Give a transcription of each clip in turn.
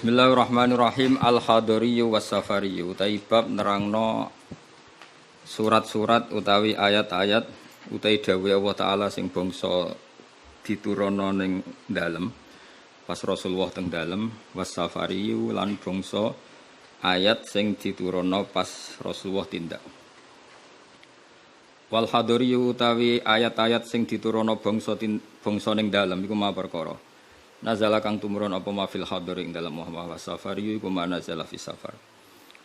Bismillahirrahmanirrahim. Al-Hadariyu was-Safariyu. Taibab nerangno surat-surat utawi ayat-ayat utawi dawuh Allah Ta'ala sing bangsa diturunno ning dalem pas Rasulullah teng dalem was-Safariyu lan bangsa ayat sing diturunno pas Rasulullah tindak. Wal hadariyu utawi ayat-ayat sing diturunno bangsa ning dalem iku ma perkara nazala kang tumurun apa ma fil hadar ing dalem Muhammad safari iku ma nazala fi safar.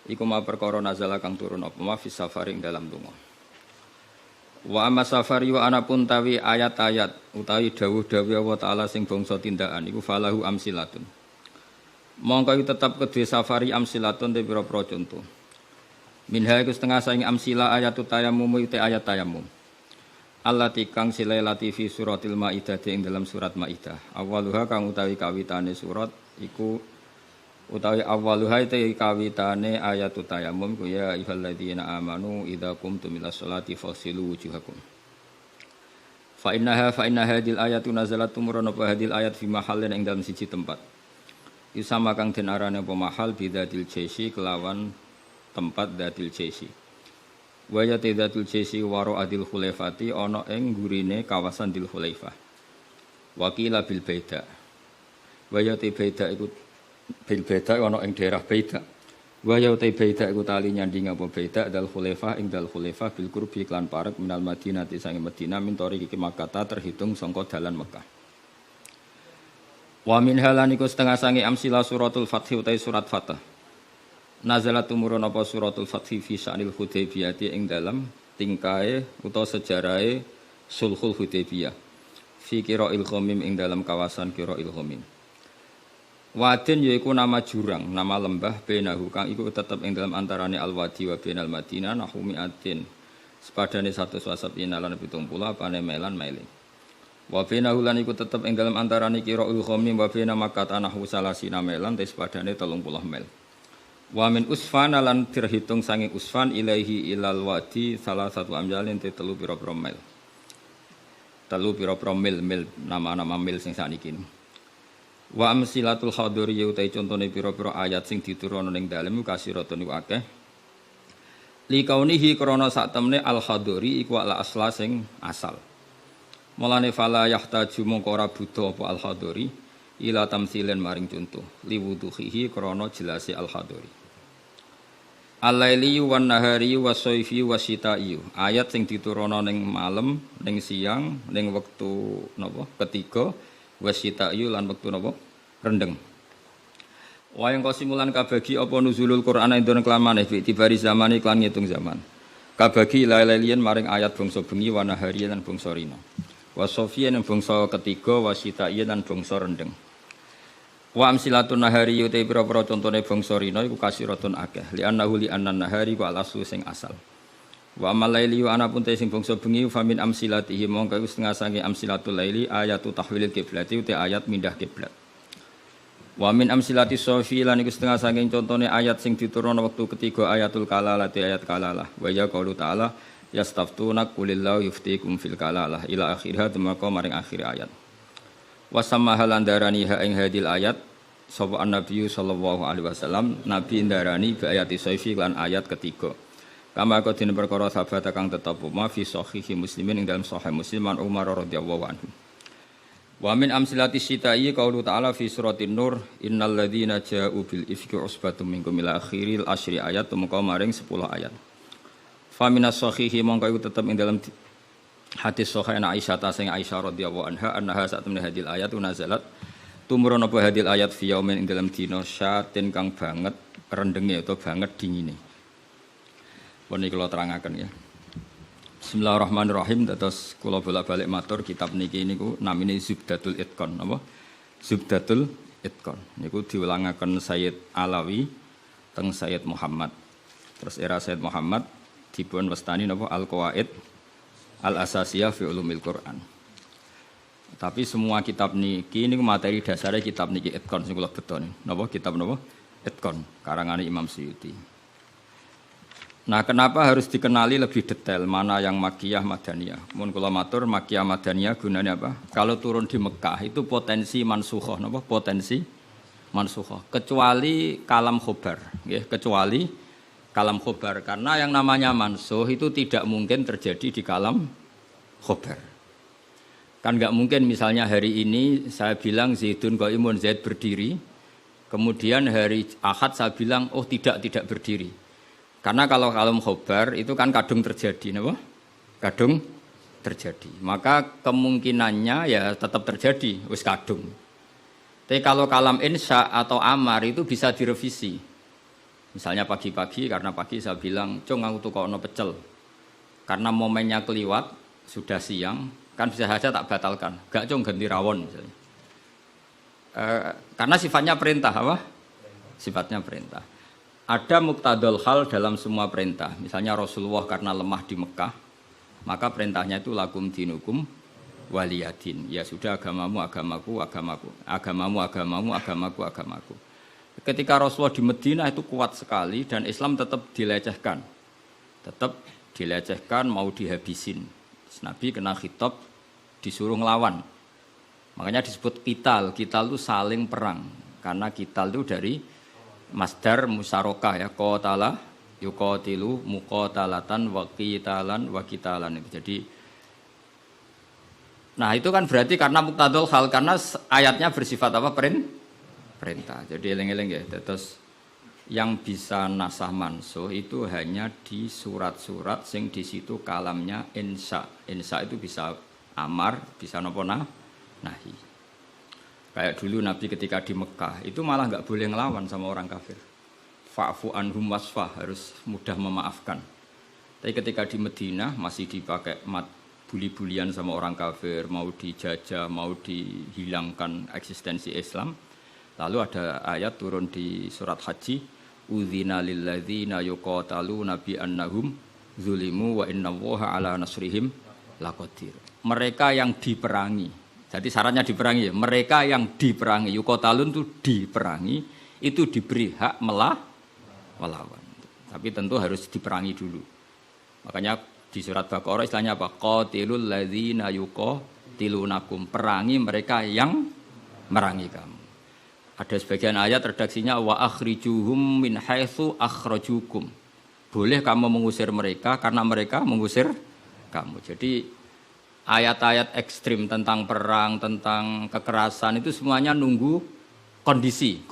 Iku ma perkara nazala kang turun apa ma fi safar ing dalem donga. Wa amma safari wa ana pun tawi ayat-ayat utawi dawuh-dawuh Allah Taala sing bangsa tindakan iku falahu amsilatun. Mongko tetep kedue safari amsilatun te pira-pira contoh. Minha iku setengah saing amsila ayatut tayammum te ayat tayammum. Allati kang silai latifi suratil Maidah ing dalam surat Maidah. Awaluha kang utawi kawitane surat iku utawi awaluha te kawitane ayatut tayammum ku ya ayyuhalladzina amanu idza qumtum ilas sholati faghsilu wujuhakum. Fa inna hadil ayatu nazalat tumurun apa hadil ayat fi mahallin ing dalam siji tempat. Isama kang den arane apa mahal bidatil jaisi kelawan tempat datil jaisi. Wa ya tidatul jaisi waro adil khulaifati ana ing gurine kawasan Dil Khulaifah. Wakila bil baida. Wa ya baida iku bil baida ana ing daerah Baida. Wa ya baida iku tali nyanding apa Baida Dal Khulaifah ing Dal Khulaifah bil qurbi lan parek minal Madinah sange Madinah min tariqi Makkah terhitung sangka dalan Mekah. Wa min halaniku setengah sange amsila suratul Fath utai surat Fath. Nazalat tumurun apa suratul Fath fi sya'nil Hudaybiyah ing dalam tingkae utawa sejarahe sulhul Hudaybiyah fi qira'il ghamim ing dalam kawasan qira'il ghamim. Wadin yaiku nama jurang, nama lembah benahu kang iku tetep ing dalam antarane al-wadi wa bainal Madinah nahumi atin sepadane 100 wasabina lan 70 apane melan maile. Wa bainahu lan iku tetep ing dalam antarane qira'il ghamim wa baina Makkah nahu salasina melan te sepadane 30 mil. Wa min usfan lan terhitung sange usfan ilaihi ilal wadi salah satu amjalin te telu pira-pira mil. Telu pira-pira mil nama-nama mil sing sakniki. Wa amsilatul hadari utai contone pira-pira ayat sing diturunno ning dalem kasiratun iku akeh. Li kaunihi krana sak temne al hadari iku ala asla sing asal. Mulane fala yahtaju mongko ora butuh apa al hadari ila tamsilen maring contoh liwuduhihi krana jelase al hadari. Al-laili wan nahari wasayfi wasyita'i. Ayat sing diturunno ning malam, ning siang, ning wektu napa? Ketiga wasyita'i lan wektu napa? Rendeng. Wayang kosimulan kabagi apa nuzulul Qur'an ing dalem kelamane fi tibari zamane klan ngitung zaman. Kabagi lailien maring ayat bangsa bengi wa nahari lan bangsa rina. Wasayfi lan bangsa ketiga wasyita'i lan bangsa rendeng. Wa amsilatun nahari utai pira-pira contone bangsa rina iku kasiratun akeh li annan nahari ku al-aslu sing asal. Wa amal laili wa ana pun te sing bangsa bengi fa min amsilatihi mongko iku setengah sange amsilatul laili ayatu tahwilil qiblati utai ayat mindah kiblat. Wa min amsilati sofi lan iku setengah sange contone ayat sing diturunno wektu ketiga ayatul kalalah te ayat kalalah. Wa ya qaulu ta'ala yastaftuna qulillahu yuftikum fil kalalah ila akhirha temaka maring akhir ayat. Wasamaha landarani ha ing hadil ayat sapa an-nabiy sallallahu alaihi wasallam nabi ndarani bi ayati saifi lan ayat ketiga kama kadene perkara sahabat kang tetep ma fi sahihi muslimin ing dalam sahih Muslim an Umar radhiyallahu anhu wa min amsilati syita'i qaulu ta'ala fi suratin nur innal ladzina ja'u bil ifki usbatum minkum ila akhiril asyri ayat tumeka maring 10 ayat fa minas sahihi mongko iku tetep ing dalam hadis sahih Aisyah ta sing Aisyah radhiyallahu anha saat temne hadil ayat nazalat tumurun apa hadil ayat fi yaumin ing dalam dina syatin kang banget rendenge utawa banget dingine. Pun iki kula terangaken ya. Bismillahirrahmanirrahim dados kula bolak-balik matur kitab niki niku namine Zubdatul Itqan napa? Zubdatul Itqan niku diulangaken Sayyid Alawi teng Sayyid Muhammad. Terus era Sayyid Muhammad dipun wastani napa Al-Qawaid Al-Asasiyah fi Ulumil Quran. Tapi semua kitab niki niku materi dasare kitab niki Itqan sing kula beton. Napa kitab napa? Itqan karangane Imam Suyuti. Nah, kenapa harus dikenali lebih detail mana yang Makkiyah Madaniyah? Mun kula matur Makkiyah Madaniyah gunanya apa? Kalau turun di Mekah itu potensi mansukhoh napa? Potensi mansukhah, kecuali kalam khobar, ya, kecuali kalam khobar, karena yang namanya mansuh itu tidak mungkin terjadi di kalam khobar. Kan nggak mungkin misalnya hari ini saya bilang Zaidun qaimun, Zaid berdiri, kemudian hari Ahad saya bilang oh tidak berdiri. Karena kalau kalam khobar itu kan kadung terjadi, apa? Kadung terjadi. Maka kemungkinannya ya tetap terjadi, wis kadung. Tapi kalau kalam insya atau amar itu bisa direvisi. Misalnya pagi-pagi, karena pagi saya bilang, cung aku tuh kono pecel. Karena momennya keliwat, sudah siang, kan bisa saja tak batalkan. Gak cung ganti rawon misalnya. Karena sifatnya perintah, apa? Sifatnya perintah. Ada muqtadul hal dalam semua perintah. Misalnya Rasulullah karena lemah di Mekah, maka perintahnya itu lakum dinukum waliyadin. Ya sudah agamamu, agamaku, agamaku. Agamamu, agamamu, agamaku, agamaku. Ketika Rasulullah di Madinah itu kuat sekali dan Islam tetap dilecehkan. Tetap dilecehkan, mau dihabisin. Nabi kena khitab, disuruh ngelawan. Makanya disebut qital. Qital itu saling perang. Karena qital itu dari masdar musarokah ya, qatala yuqatilu muqatalatan wa qitalan wa qitalan itu. Jadi nah itu kan berarti karena muqtadul hal, karena ayatnya bersifat apa? Perintah. Jadi eling-eling ya. Terus yang bisa nasah mansuh itu hanya di surat-surat sing di situ kalamnya insya. Insya itu bisa amar, bisa napa nahi. Kayak dulu Nabi ketika di Mekah itu malah nggak boleh ngelawan sama orang kafir. Fa'fu anhum wasfah, harus mudah memaafkan. Tapi ketika di Madinah masih dipakai buli-bulian sama orang kafir, mau dijajah, mau dihilangkan eksistensi Islam. Lalu ada ayat turun di surat Haji, udzina lil ladzina yuqataluna bi annahum zulimu wa innallaha ala nasrihim laqadir. Mereka yang diperangi. Jadi syaratnya diperangi ya. Mereka yang diperangi, yuqatalun itu diperangi, itu diberi hak melawan. Tapi tentu harus diperangi dulu. Makanya di surat Baqarah istilahnya apa? Qatilul ladzina yuqatilunakum. Perangi mereka yang merangi kamu. Ada sebagian ayat redaksinya wa akhrijuhum min haitsu akhrajukum. Boleh kamu mengusir mereka karena mereka mengusir kamu. Jadi ayat-ayat ekstrim tentang perang, tentang kekerasan itu semuanya nunggu kondisi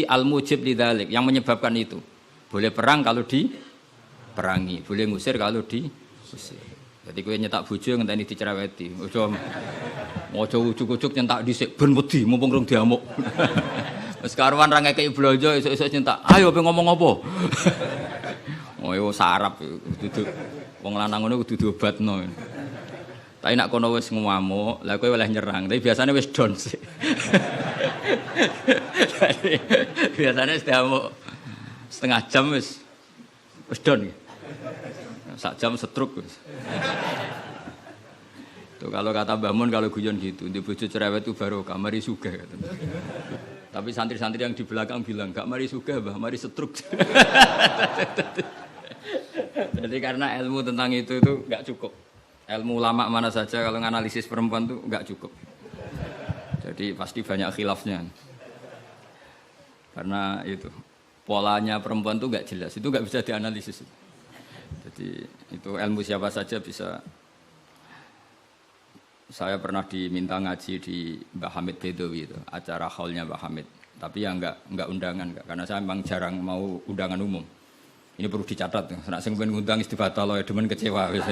al-mujib lidzalik yang menyebabkan itu. Boleh perang kalau diperangi, boleh ngusir kalau diusir. Jadi kowe nyetak bojo ngenteni dicereweti. Ojo ujuk-ujuk nyentak dhisik ben wedi mumpung rung diamuk. Wis karuan ra ngekeki blonjo esuk-esuk nyentak. Ayo pe ngomong apa? Oh yo sarap dudu wong lanang ngono kudu diobatno. Tapi nak kono wis ngamuk, lah kowe oleh nyerang. Tapi biasanya wis down sih. Biasanya wis diamuk setengah jam wis down. Sak jam setruk wis. Tuh kalau kata Mbah Mun kalau guyon gitu, di bojo cerewet itu baru mari sugih katanya. Tapi santri-santri yang di belakang bilang, "Enggak mari sugih, Mbah, mari setruk." Jadi karena ilmu tentang itu enggak cukup. Ilmu ulama mana saja kalau menganalisis perempuan itu enggak cukup. Jadi pasti banyak khilafnya. Karena itu polanya perempuan itu enggak jelas, itu enggak bisa dianalisis. Jadi itu ilmu siapa saja bisa. Saya pernah diminta ngaji di Mbah Hamid Bedowi itu, acara haulnya Mbah Hamid. Tapi ya enggak undangan, karena saya memang jarang mau undangan umum. Ini perlu dicatat, nek sing ben ngundang istibatal ya demen kecewa wis.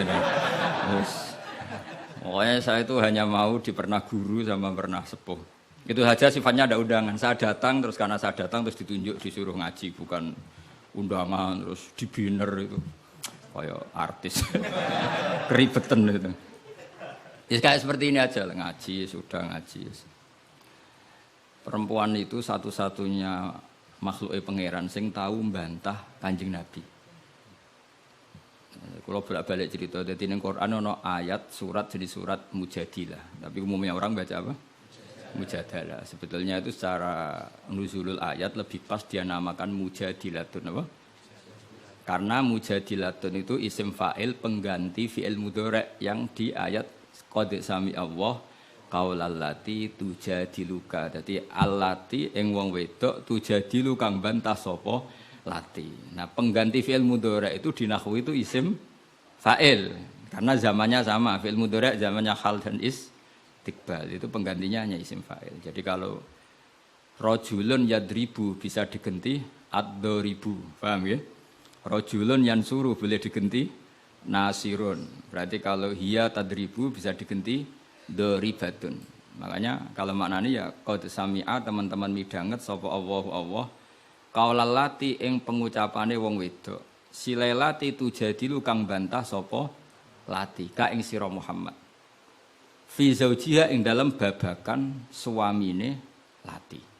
Pokoknya saya itu hanya mau pernah guru sama pernah sepuh. Itu saja sifatnya ada undangan. Saya datang terus karena saya datang terus ditunjuk disuruh ngaji, bukan undangan terus di banner itu. Kayak artis. Keribetan itu. Ya kayak seperti ini aja ngaji, sudah ngaji. Perempuan itu satu-satunya makhluk pangeran sing tahu membantah Kanjeng Nabi. Kalau bolak-balik cerita, jadi ning Quran ono ayat surat jadi surat Mujadilah. Tapi umumnya orang baca apa? Mujadalah. Sebetulnya itu secara nuzulul ayat lebih pas dia namakan Mujadilatun apa? Karena Mujadilatun itu isim fa'il pengganti fi'il mudhari' yang di ayat qad sami Allah qaulal lati tujadiluka. Dadi allati ing wong wedok tujadilu kang bantah sapa lati. Nah, pengganti fi'il mudhari itu di nahwu itu isim fa'il. Karena zamannya sama, fi'il mudhari zamannya hal dan istiqbal. Itu penggantinya hanya isim fa'il. Jadi kalau rajulun yadribu bisa diganti ad-daribu. Paham ya? Rajulun yansuru boleh diganti nasirun. Berarti kalau hiya tadribu bisa diganti daribatun. Makanya kalau maknanya ya qad sami'a teman-teman midanget sapa Allahu Allah qaulal lati ing pengucapane wong wedok. Silelati tujadilu kang bantah sapa lati ka ing sira Muhammad. Fi zaujiha ing dalam babakan suamine lati.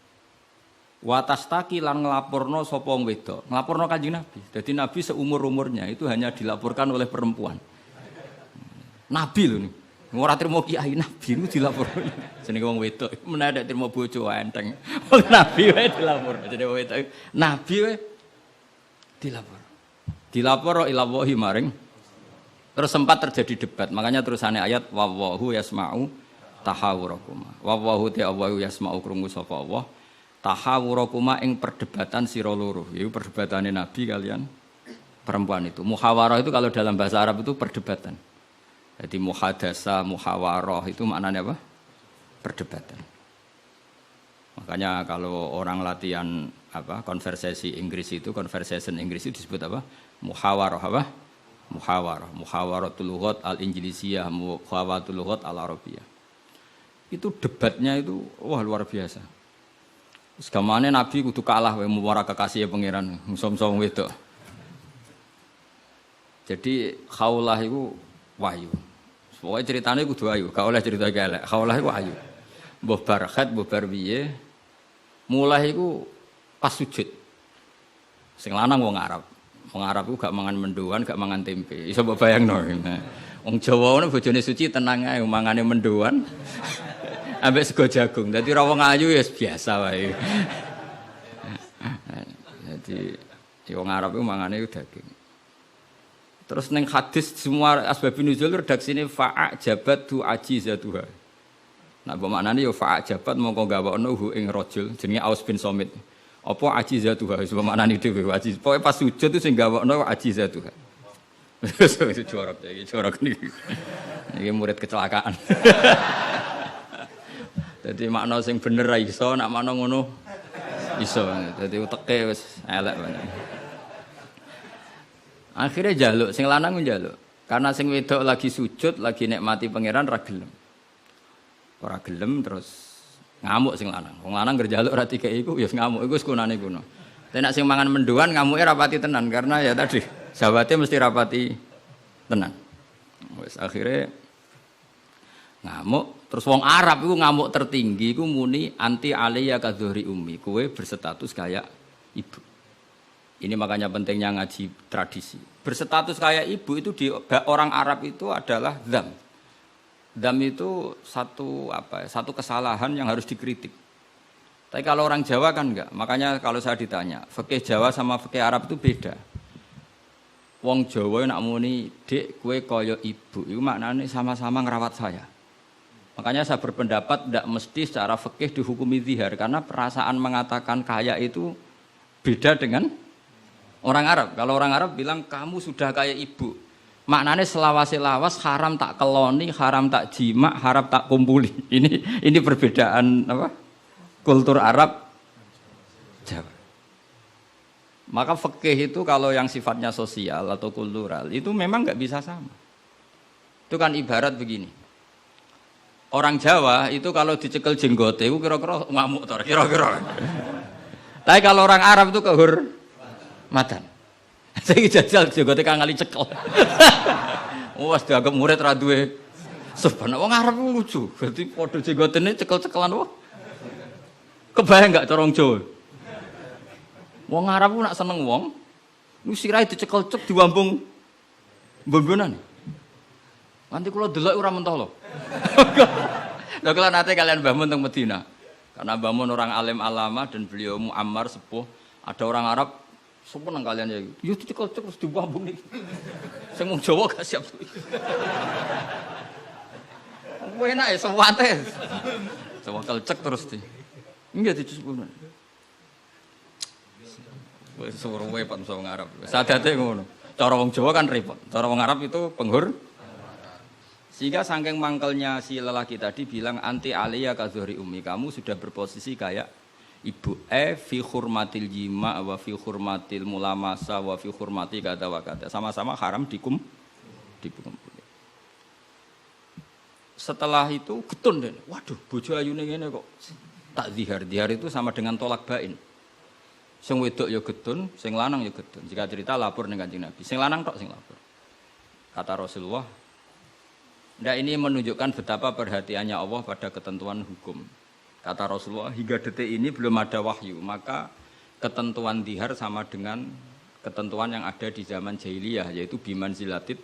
Watastaki lan nglaporno sapa wong wedok. Nglaporno Kanjeng Nabi. Jadi Nabi seumur-umurnya itu hanya dilaporkan oleh perempuan. Nabi lho nih. Ora trimo kiai Nabi niku dilaporno. Jenenge wong wedok menawa trimo bojo enteng. Wong Nabi wae dilaporno. Jadi wong wedok Nabi wae dilapor. Dilapor ila wahi maring. Terus sempat terjadi debat. Makanya terusannya ayat wallahu yasma'u tahawurakuma. Wallahu ta'ala yasma'u krungu sapa Allah. Tahawurakuma ing perdebatan sira loro. Yaiku perdebatane Nabi kalian perempuan itu. Muhawarah itu kalau dalam bahasa Arab itu perdebatan. Jadi muhadasa, muhawarah itu maknanya apa? Perdebatan. Makanya kalau orang latihan apa? Konversasi Inggris itu, conversation Inggris itu disebut apa? Muhawarah apa? Muhawarah. Muhawaratul lughat al-Injlisiyah, muhawaratul lughat al-Arabiyah. Itu debatnya itu wah luar biasa. Segamane Nabi kudu kalah wae muwara kekasih pangeran som-som wedok. Jadi khaulah iku wahyu. Pokoke ceritane kudu ayu, gak oleh cerita elek. Khaulah iku ayu. Mbah Barkhat, mbah Barbiye mulai iku pas sujud. Sing lanang wong Arab. Wong Arab iku gak mangan mendoan, gak mangan tempe. Iso mbok bayangno. Wong Jawa ngono bojone suci tenang ae mangane mendoan. Ambek sego jagung. Dadi ra wong ayu ya biasa wae. Jadi wong Arab iku mangane daging. Terus ning hadis semua asbabun nuzul redaksine fa'ajabatu ajizatuha. Nah, mbok maknane ya fa'ajabat mongko gawakno hu ing rajul jenenge Aus bin Somit. Apa ajizatuha wis maknane dhewe ajiz. Pokoke pas sujud itu sing gawakno ajizatuha. Wis jorok iki, jorok niki. Niki murid kecelakaan. Jadi makna sing bener ra iso, nak makna ngono iso. Dadi uteke wis elek banget. Akhirnya jaluk, sing lanang njaluk. Karena sing wedok lagi sujud, lagi nikmati pangeran ra gelem. Ora gelem terus ngamuk sing lanang. Wong lanang ngerjaluk ra dikeki iku ya ngamuk iku wis kunane kuno. Tapi nek sing mangan mendoan ngamuke rapati tenan karena ya tadi jawate mesti rapati tenan. Wis akhirnya ngamuk, terus wong Arab iku ngamuk tertinggi iku muni anti alayya kadzuhri ummi, kowe berstatus kayak ibu. Ini makanya pentingnya ngaji tradisi. Berstatus kayak ibu itu di orang Arab itu adalah dzam. Dzam itu satu kesalahan yang harus dikritik. Tapi kalau orang Jawa kan enggak. Makanya kalau saya ditanya, fikih Jawa sama fikih Arab itu beda. Wong Jawa nak muni, "Dik, kowe kaya ibu." Itu maknanya sama-sama ngerawat saya. Makanya saya berpendapat tidak mesti secara fikih dihukumi zihar karena perasaan mengatakan kaya itu beda dengan orang Arab. Kalau orang Arab bilang kamu sudah kayak ibu. Maknanya selawas-selawas haram tak keloni, haram tak jima, haram tak kumpuli. Ini perbedaan apa? Kultur Arab Jawa. Maka fikih itu kalau yang sifatnya sosial atau kultural itu memang nggak bisa sama. Itu kan ibarat begini. Orang Jawa itu kalau dicekel jenggote itu kira-kira ngamuk tor, kira-kira. Tapi kalau orang Arab itu kehormatan. Saya jajal jenggote kang kali cekel. Wes dianggap murid ra duwe sebenarnya wong Arab lucu. Berarti padha jenggotene cekel-cekelan wae. Kebayang enggak cara wong Jawa? Wong Arab ku nak seneng wong, lu sirahe dicekel-cek diwambung mbombonan. Nanti kula delok ora mentah lho. Lha kula nate kalian Mbah Mun teng Medina. Karena Mbah Mun orang alim alama dan beliau muammar sepuh, ada orang Arab seneng kalian ya. Yo dicekel-cek terus diwambung iki. Sing wong Jawa gak siap. Enak ya sewate. Sewakal cek terus di. Enggak dicukup. Wis suruh wae Pak wong Arab. Sadate ngono. Cara wong Jawa kan repot. Cara wong Arab itu penghur. Sehingga saking mangkelnya si lelaki tadi bilang anti aliyya ka zuhri ummi, kamu sudah berposisi kayak ibu. Fi hurmatil jima wa fi hurmatil mulamasa wa fi hurmati kata wa kata. Sama-sama haram dikumpul. Setelah itu getun deh. Waduh, bojo ayune ngene kok. Tak zihar. Zihar itu sama dengan tolak bain. Sing wedok ya getun, sing lanang ya getun. Jika cerita lapor ning Kanjeng Nabi. Sing lanang tok sing lapor. Kata Rasulullah, ndak ini menunjukkan betapa perhatiannya Allah pada ketentuan hukum. Kata Rasulullah, hingga detik ini belum ada wahyu, maka ketentuan zihar sama dengan ketentuan yang ada di zaman jahiliyah, yaitu biman zilatit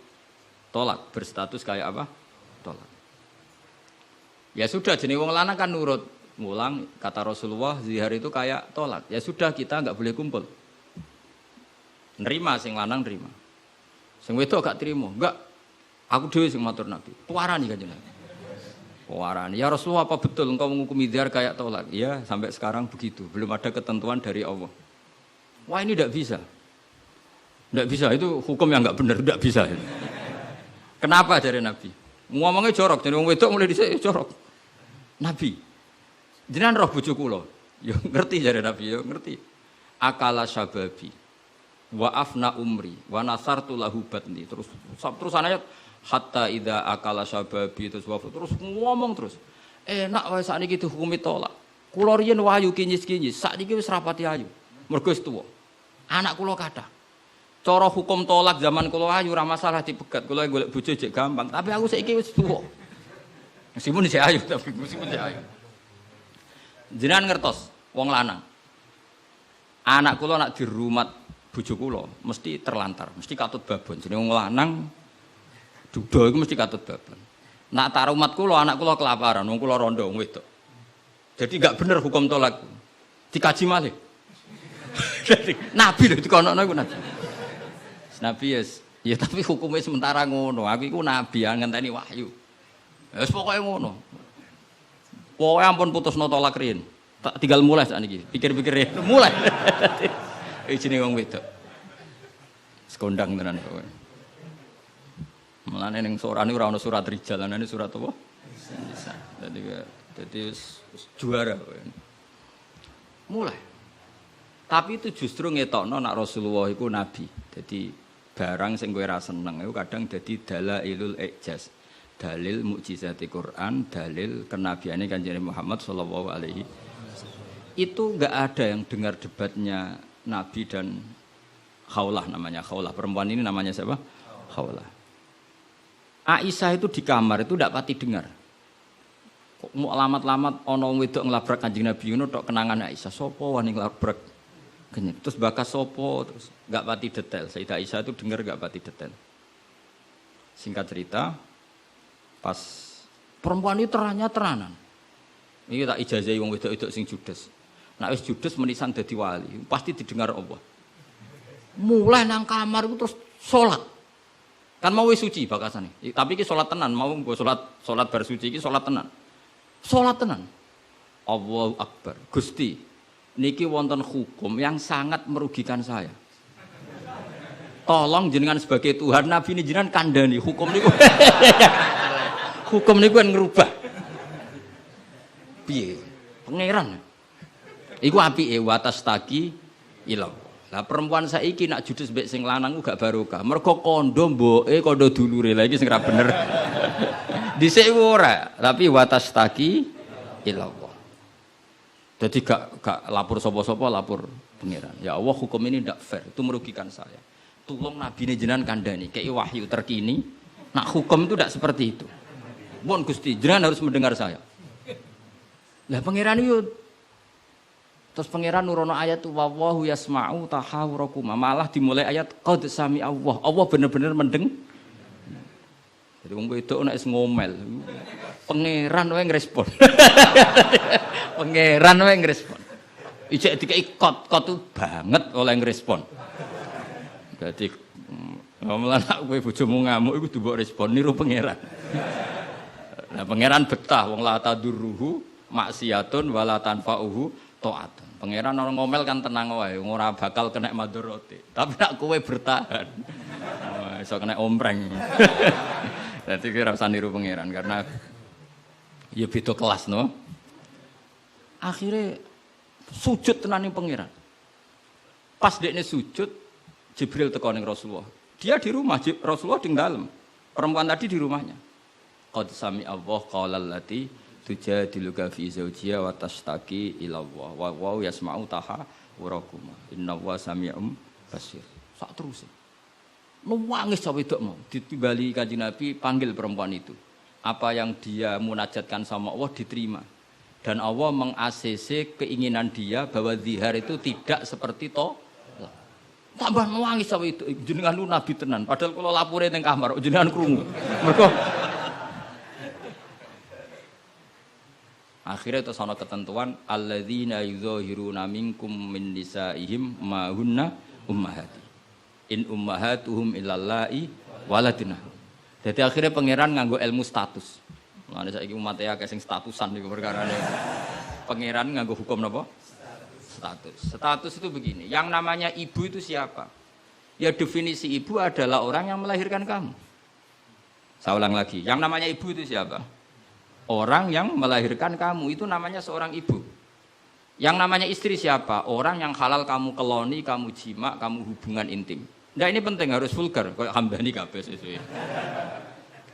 tolak, berstatus kayak apa? Tolak. Ya sudah, jenis wong lanang kan nurut. Ngulang, kata Rasulullah, zihar itu kayak tolak. Ya sudah, kita enggak boleh kumpul. Nerima, sing lanang nerima. Sing wedok gak terima. Enggak, aku dhewe sing matur Nabi. Puarani Kanjeng Nabi. Puarani. Ya Rasulullah, apa betul engkau menghukumi zihar kayak tolak? Ya, sampai sekarang begitu. Belum ada ketentuan dari Allah. Wah, ini enggak bisa. Enggak bisa, itu hukum yang enggak benar, enggak bisa. Kenapa dari Nabi? Ngomongnya jorok, jadi wong wedok mulai dhisik jorok. Nabi, jenengan roh bojo kula. Ya ngerti jare Nabi, ya ngerti. Akala syababi wa afna umri wa nasartu lahu batni. Terus ayat hatta idza akala syababi terus ngomong terus. Enak wae sakniki dihukumi tolak. Kula riyen wayu kinyis-kinyis, sakniki wis rapati ayu. Mergo wis tuwa. Anak kula kathah. Cara hukum tolak zaman kula ayu ora masalah dipegat. Kula golek bojo jek gampang, tapi aku saiki wis tuwa. Meskipun isih ayu tapi meskipun isih ayu. Jenengan ngertos wong lanang. Anak kula nak dirumat bojo kula mesti terlantar, mesti katut babon. Jenenge wong lanang duda iku mesti katut babon. Nak tarumat kula anak kula kelaparan, wong kula rondo wong wedok. Jadi enggak bener hukum tolak. Dikaji malih. Nabi lho dikonokno iku Nabi. Nabi ya tapi hukumnya sementara ngono. Aku iku nabi ngenteni wahyu. Wis pokoke ngono. Pokoke ampun putusno tolak riyen. Tak tinggal mulai sakniki. Pikir-pikir mulai. Jenenge wong wedok. Sekondang tenan kowe. Mulane ning sorane ora ana surat rijal, ana surat apa? Nisa. Dadi juara kowe. Mulai. Tapi itu justru ngetokno nak Rasulullah iku nabi. Jadi barang sing kowe ra seneng iku kadang dadi dalailul ijaz. Dalil mukjizati Quran, dalil kenabiane Kanjeng Muhammad sallallahu alaihi wasallam. Itu enggak ada yang dengar debatnya Nabi dan Khawlah namanya. Khawlah perempuan ini namanya siapa? Khawlah. Aisyah itu di kamar itu enggak pati dengar. Kok mau alamat-alamat ana wong wedok nglabrak Kanjeng Nabi ngono tok kenangan Aisyah. Sopo wani nglabrak? Terus bakas sopo terus enggak pati detail. Sayyidah Aisyah itu dengar enggak pati detail. Singkat cerita, pas perempuan itu teranan. Ini tak ijazahi wong wedok-wedok sing judes. Nek wis judes menisan dadi wali, pasti didengar Allah. Mulai nang kamar itu terus salat. Kan mau wis suci bakasane. Tapi iki salat tenan, mau nggo salat bar suci iki salat tenan. Salat tenan. Allahu Akbar. Gusti, niki wonten hukum yang sangat merugikan saya. Tolong jenengan sebagai Tuhan, Nabi ini jenengan kandhani hukum niku. Hukum niku kan ngerubah. Piye? Pangeran. Iku apike watas taki ilang. Lah perempuan saiki nak judes mbek sing lanang gak barokah. Mergo kondo mboke kondo dulure. Lah iki sing ra bener. Dhisik ora, tapi watas taki ilang. Jadi gak lapor sapa-sapa, lapor pangeran. Ya Allah, hukum ini ndak fair, itu merugikan saya. Tolong Nabi ini jenengan kandhani, kei wahyu terkini. Nak hukum itu ndak seperti itu. Mohon Gusti, jenengan harus mendengar saya. Lah pangeran itu terus pangeran nurono ayat wallahu yasma'u tahawurakum. Malah dimulai ayat qad sami Allah. Allah bener-bener mendeng. Jadi wong wedok nek ngomel. Pangeran wae ngrespon. Pangeran wae ngrespon. Ijek dikeki kot tuh banget oleh ngrespon. Dadi ngomel anak kowe bojomu ngamuk iku mbok respon niru pangeran. Nah, pangeran betah wong la tadurruhu maksiatun wala tanfa'uhu ta'atun. Pangeran orang ngomel kan tenang wae, ora bakal kena madharate. Tapi nak kowe bertahan. Iso kena ompreng. Dadi kira usah niru pangeran karena ya beda kelas no. Akhirnya sujud tenan ning pangeran. Pas dekne sujud, Jibril teko ning Rasulullah. Dia di rumah, Rasulullah di dalam. Perempuan tadi di rumahnya. Qad sami Allah qala allati tujadiluka fi zawjiha wa tashtaki ila Allah wa yasma'u tahawurakuma innallaha sami'un basir. Sak terus. Nangis cawe wedok mau ditimbali Kanjeng Nabi panggil perempuan itu. Apa yang dia munajatkan sama Allah diterima. Dan Allah meng-ACC keinginan dia bahwa zihar itu tidak seperti tambah nangis cawe itu jenengan nabi tenan padahal kalau lapore ning kamar jenengan krungu. Mergo akhirnya itu sono ketentuan alladzina yuzahiruna minkum min nisaihim ma hunna ummahati in ummahatuhum illallahi waladina. Jadi akhirnya pangeran nganggo ilmu status. Mulane saiki umat e akeh sing statusan niku perkarane. Pangeran nganggo hukum napa? Status. Status itu begini, yang namanya ibu itu siapa? Ya definisi ibu adalah orang yang melahirkan kamu. Saya ulang lagi, yang namanya ibu itu siapa? Orang yang melahirkan kamu itu namanya seorang ibu. Yang namanya istri siapa? Orang yang halal kamu keloni, kamu jima, kamu hubungan intim. Nah ini penting harus vulgar, kayak Hamdani kabeh sesuai.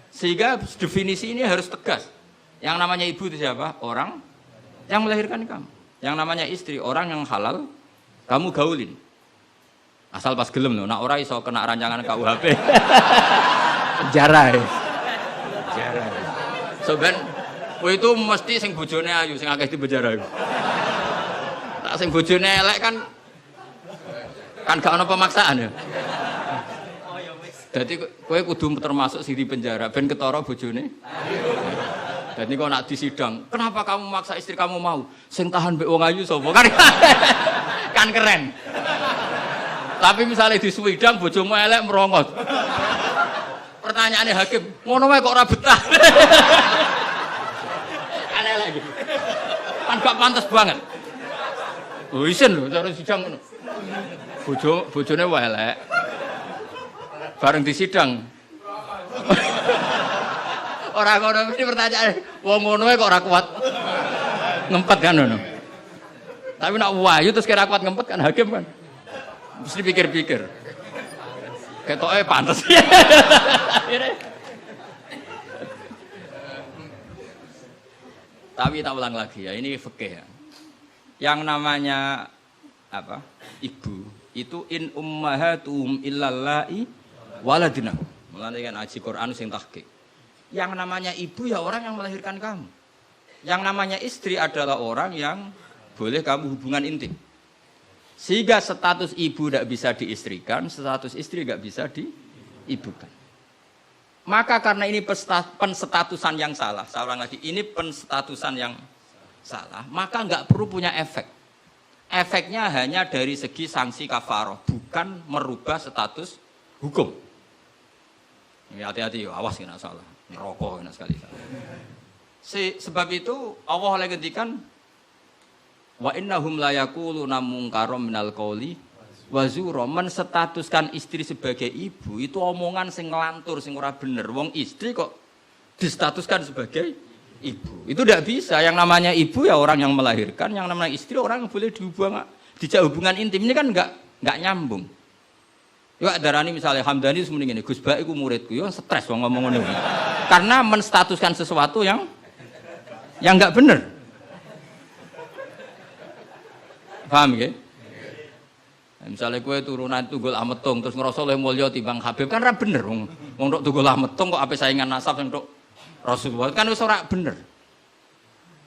Sehingga definisi ini harus tegas. Yang namanya ibu itu siapa? Orang yang melahirkan kamu. Yang namanya istri orang yang halal kamu gaulin. Asal pas gelem loh, nak ora iso kena rancangan KUHP. Penjara. Penjara. Soben kowe itu mesti sing bojone ayu, sing akeh di penjara iku. Tak sing bojone elek kan gak ono pemaksaan ya. Dadi kowe kudu termasuk sing di penjara ben ketara bojone. Dadi kok nak disidang, kenapa kamu maksa istri kamu mau? Sing tahan mbek wong ayu sapa? Kan keren. Tapi misalnya di swidang bojomu elek merongot. Pertanyaannya hakim, ngono wae kok ora betah. Aneh lagi. Kan gak pantas banget. Oh isin lho cara sidang ngono. Bojone wae elek. Bareng di sidang. Ora ngono mesti pertanyaan, wong ngono wae kok ora kuat. Ngempet kan ngono. Tapi nak wayu terus kira kuat ngempet kan hakim kan. Mesti pikir-pikir. Ketoke pantes. Tapi tak ulang lagi ya, ini fikih ya. Yang namanya apa? Ibu itu in ummahatuhum illallahi waladina. Mulane kan aji Quran sing tahqiq. Yang namanya ibu ya orang yang melahirkan kamu. Yang namanya istri adalah orang yang boleh kamu hubungan intim. Sehingga status ibu tidak bisa diistrikan, status istri tidak bisa diibukan. Maka karena ini penstatusan yang salah, saya ulang lagi, ini penstatusan yang salah, maka nggak perlu punya efek. Efeknya hanya dari segi sanksi kafaroh, bukan merubah status hukum. Hati-hati, awas kena salah, merokok kena sekali. Sebab itu Allah oleh ngendikan wa innahum la yaquluna munkaram minal qauli wa zura, menstatuskan istri sebagai ibu itu omongan sing nglantur sing ora bener. Wong istri kok distatuskan sebagai ibu. Itu tidak bisa. Yang namanya ibu ya orang yang melahirkan, yang namanya istri orang yang boleh dijak hubungan intim. Ini kan enggak nyambung. Ya darani misalnya Hamdani semuanya ngene, Gus Bak iku muridku, yo stres wong ngomong ngono. Karena menstatuskan sesuatu yang enggak bener. Paham ya? Misalnya kue turunan tunggul ametung terus ngerasa oleh mulya timbang Habib kan ra bener wong tok tunggul ametung kok ape saingan nasab sing tok Rasulullah kan wis ora bener.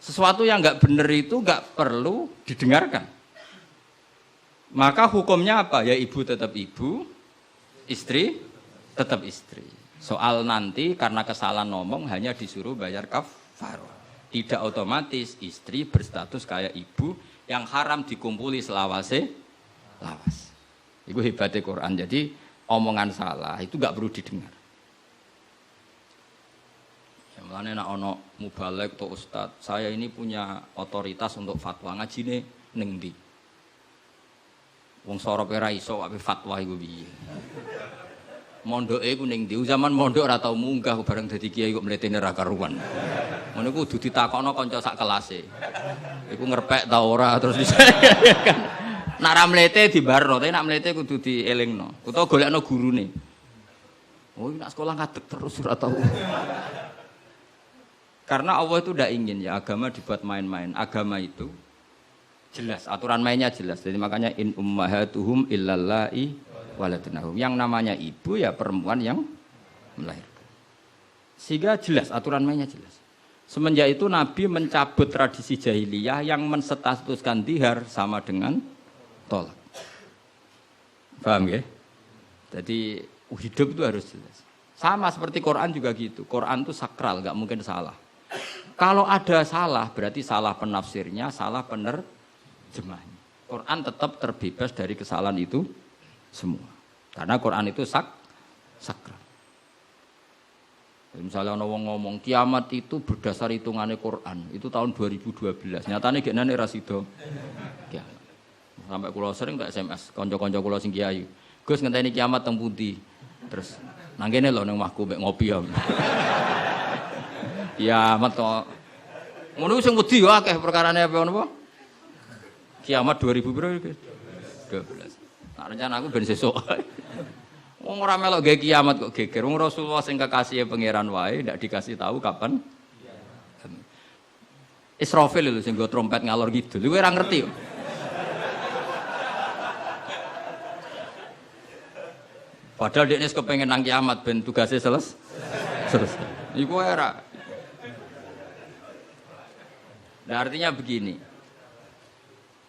Sesuatu yang enggak bener itu enggak perlu didengarkan. Maka hukumnya apa? Ya ibu tetap ibu, istri tetap istri. Soal nanti karena kesalahan ngomong hanya disuruh bayar kafarah. Tidak otomatis istri berstatus kayak ibu yang haram dikumpuli selawase lawas. Itu hebatnya Quran. Jadi omongan salah itu nggak perlu didengar. Mulane nek ana mubalek atau ustaz, saya ini punya otoritas untuk fatwa, ngajine ning ndi? Wong sorope ra iso wae fatwa iku piye. Mondoke iku ning ndi? Zaman mondok ora tau munggah bareng dadi kiai kok mletene ra karuan. Ngono iku kudu ditakokno kanca sak kelase. Iku ngerpek ta ora terus kan. Nek ra mlete dibarno, tapi nek mlete kudu dielingno. Utawa golekno gurune. Oh, nak sekolah ngadeg terus ora tau. Karena Allah itu tidak ingin ya agama dibuat main-main. Agama itu jelas, aturan mainnya jelas. Jadi makanya in ummahatuhum illallai waladnahum. Yang namanya ibu ya perempuan yang melahirkan. Sehingga jelas, aturan mainnya jelas. Semenjak itu Nabi mencabut tradisi jahiliyah yang menstatuskan dihar sama dengan tolak. Paham ya? Jadi hidup itu harus jelas. Sama seperti Quran juga gitu. Quran itu sakral, nggak mungkin salah. Kalau ada salah, berarti salah penafsirnya, salah penerjemahnya. Quran tetap terbebas dari kesalahan itu semua. Karena Quran itu sakral. Misalnya ada orang ngomong, kiamat itu berdasar hitungannya Quran. Itu tahun 2012. Nyatanya gini rasido. Sampai kulo sering tak SMS, konco-konco kulo sing kiai. Gus ngenteni kiamat teng pundi. Terus nang kene lho nang omahku mek ngopi ya. Kiamat kok. Ngono sing wedi yo akeh perkarane apa napa? Kiamat 2000 piro iki? 12. Nah, rencana aku ben sesuk. Wong ora melok gawe kiamat kok geger. Wong Rasulullah sing kekasih pangeran wae ndak dikasih tahu kapan. Israfil lho sing nggo trompet ngalor kidul. Kowe ora ngerti yo. Padahal dia kepengen nang kiamat ben tugasnya selesai. Iku era. Nah, artinya begini.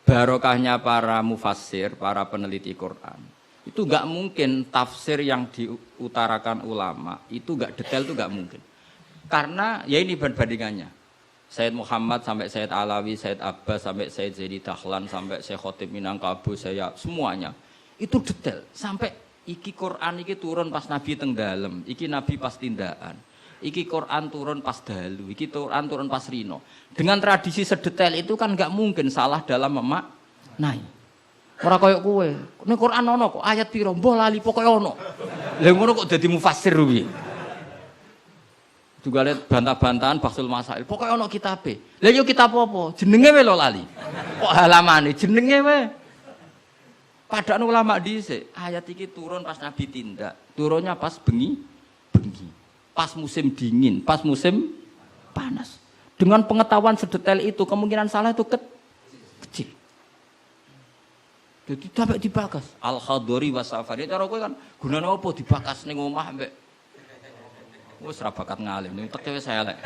Barokahnya para mufassir, para peneliti Quran. Itu enggak mungkin tafsir yang diutarakan ulama itu enggak detail, itu enggak mungkin. Karena ya ini bandingannya. Sayyid Muhammad sampai Sayyid Alawi, Sayyid Abbas sampai Sayyid Zaidi Dahlan sampai Syekh Khotib Minangkabau, saya semuanya itu detail sampai iki Quran iki turun pas Nabi teng dalem, iki Nabi pas tindakan. Iki Quran turun pas dalu, iki Quran turun pas rino. Dengan tradisi sedetail itu kan enggak mungkin salah dalam memaknai. Ora koyo kowe. Ning Quran ono kok ayat piro mbah lali pokoke ono. Lah ngono kok dadi mufassir piye? Juga lihat bantah-bantahan Bahsul Masail. Pokoke ono kitabe. Lah yo kitab apa? Jenenge wae lho lali. Kok halamane jenenge wae. Padahal ulama dhisik, ayat iki turun pas Nabi tindak. Turunnya pas bengi. Pas musim dingin, pas musim panas. Dengan pengetahuan sedetail itu, kemungkinan salah itu kecil. Jadi sampai dibakas. Al-Khadori wa Safari. Cara kowe kan gunane apa dibakas ning omah mbek. Wis ra bakat ngalim, ning teke wis elek.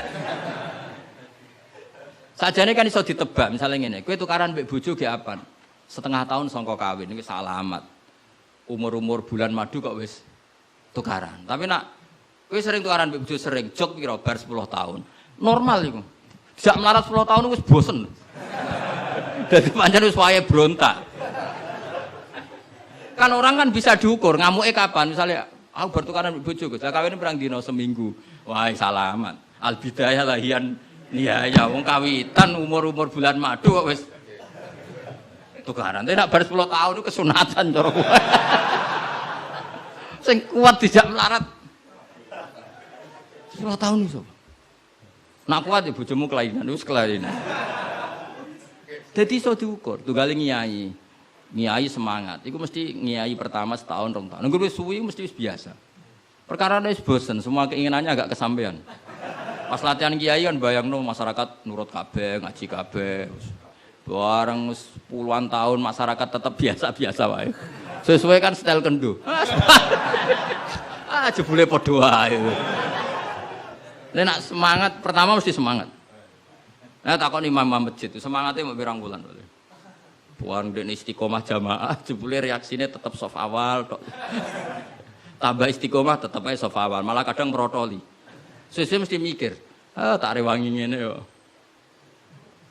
Sajane kan iso ditebak, misalnya ngene, kowe tukaran mbek bojo ge apan? Setengah tahun sangka kawin iki salamat. Umur-umur bulan madu kok wis tukaran. Tapi nak kowe sering tukaran mbek bojo sering, jok pira bar 10 tahun. Normal iku. Jak melarat 10 tahun wis bosen. Dadi pancen wis wayahe brontak. Kan orang kan bisa diukur, ngamuke kapan? Misalnya aku bertukaran mbek bojo, Gus. Kawin perang dino seminggu. Wah, salamat. Al bidayah lahian ya wong kawitan umur-umur bulan madu kok wis tukaran. Tapi nak bar 10 tahun itu kesunatan cara kowe. Sing kuat dijak melarat 10 tahun iso. Nak kuat ya bojomu kelainan, wis kelainan. Dadi iso diukur, tunggale nyai. Nyai semangat. Iku mesti nyai pertama setahun, 2 tahun. Nunggu wis suwi mesti wis biasa. Perkara wis bosen, semua keinginannya agak kesampaian. Pas latihan kiai kan bayangno masyarakat nurut kabeh, ngaji kabeh. Bareng puluhan tahun masyarakat tetap biasa-biasa wae. Sesuai kan style kendo. Jebule padha wae. Nek semangat pertama mesti semangat. Nah takon imam masjid itu semangatnya mau pirang bulan. Puan dene istiqomah jamaah jebule reaksine tetap soft awal tok. Tambah istiqomah tetep ae soft awal, malah kadang merotoli. Sesuk mesti mikir, tak rewangi ngene yo.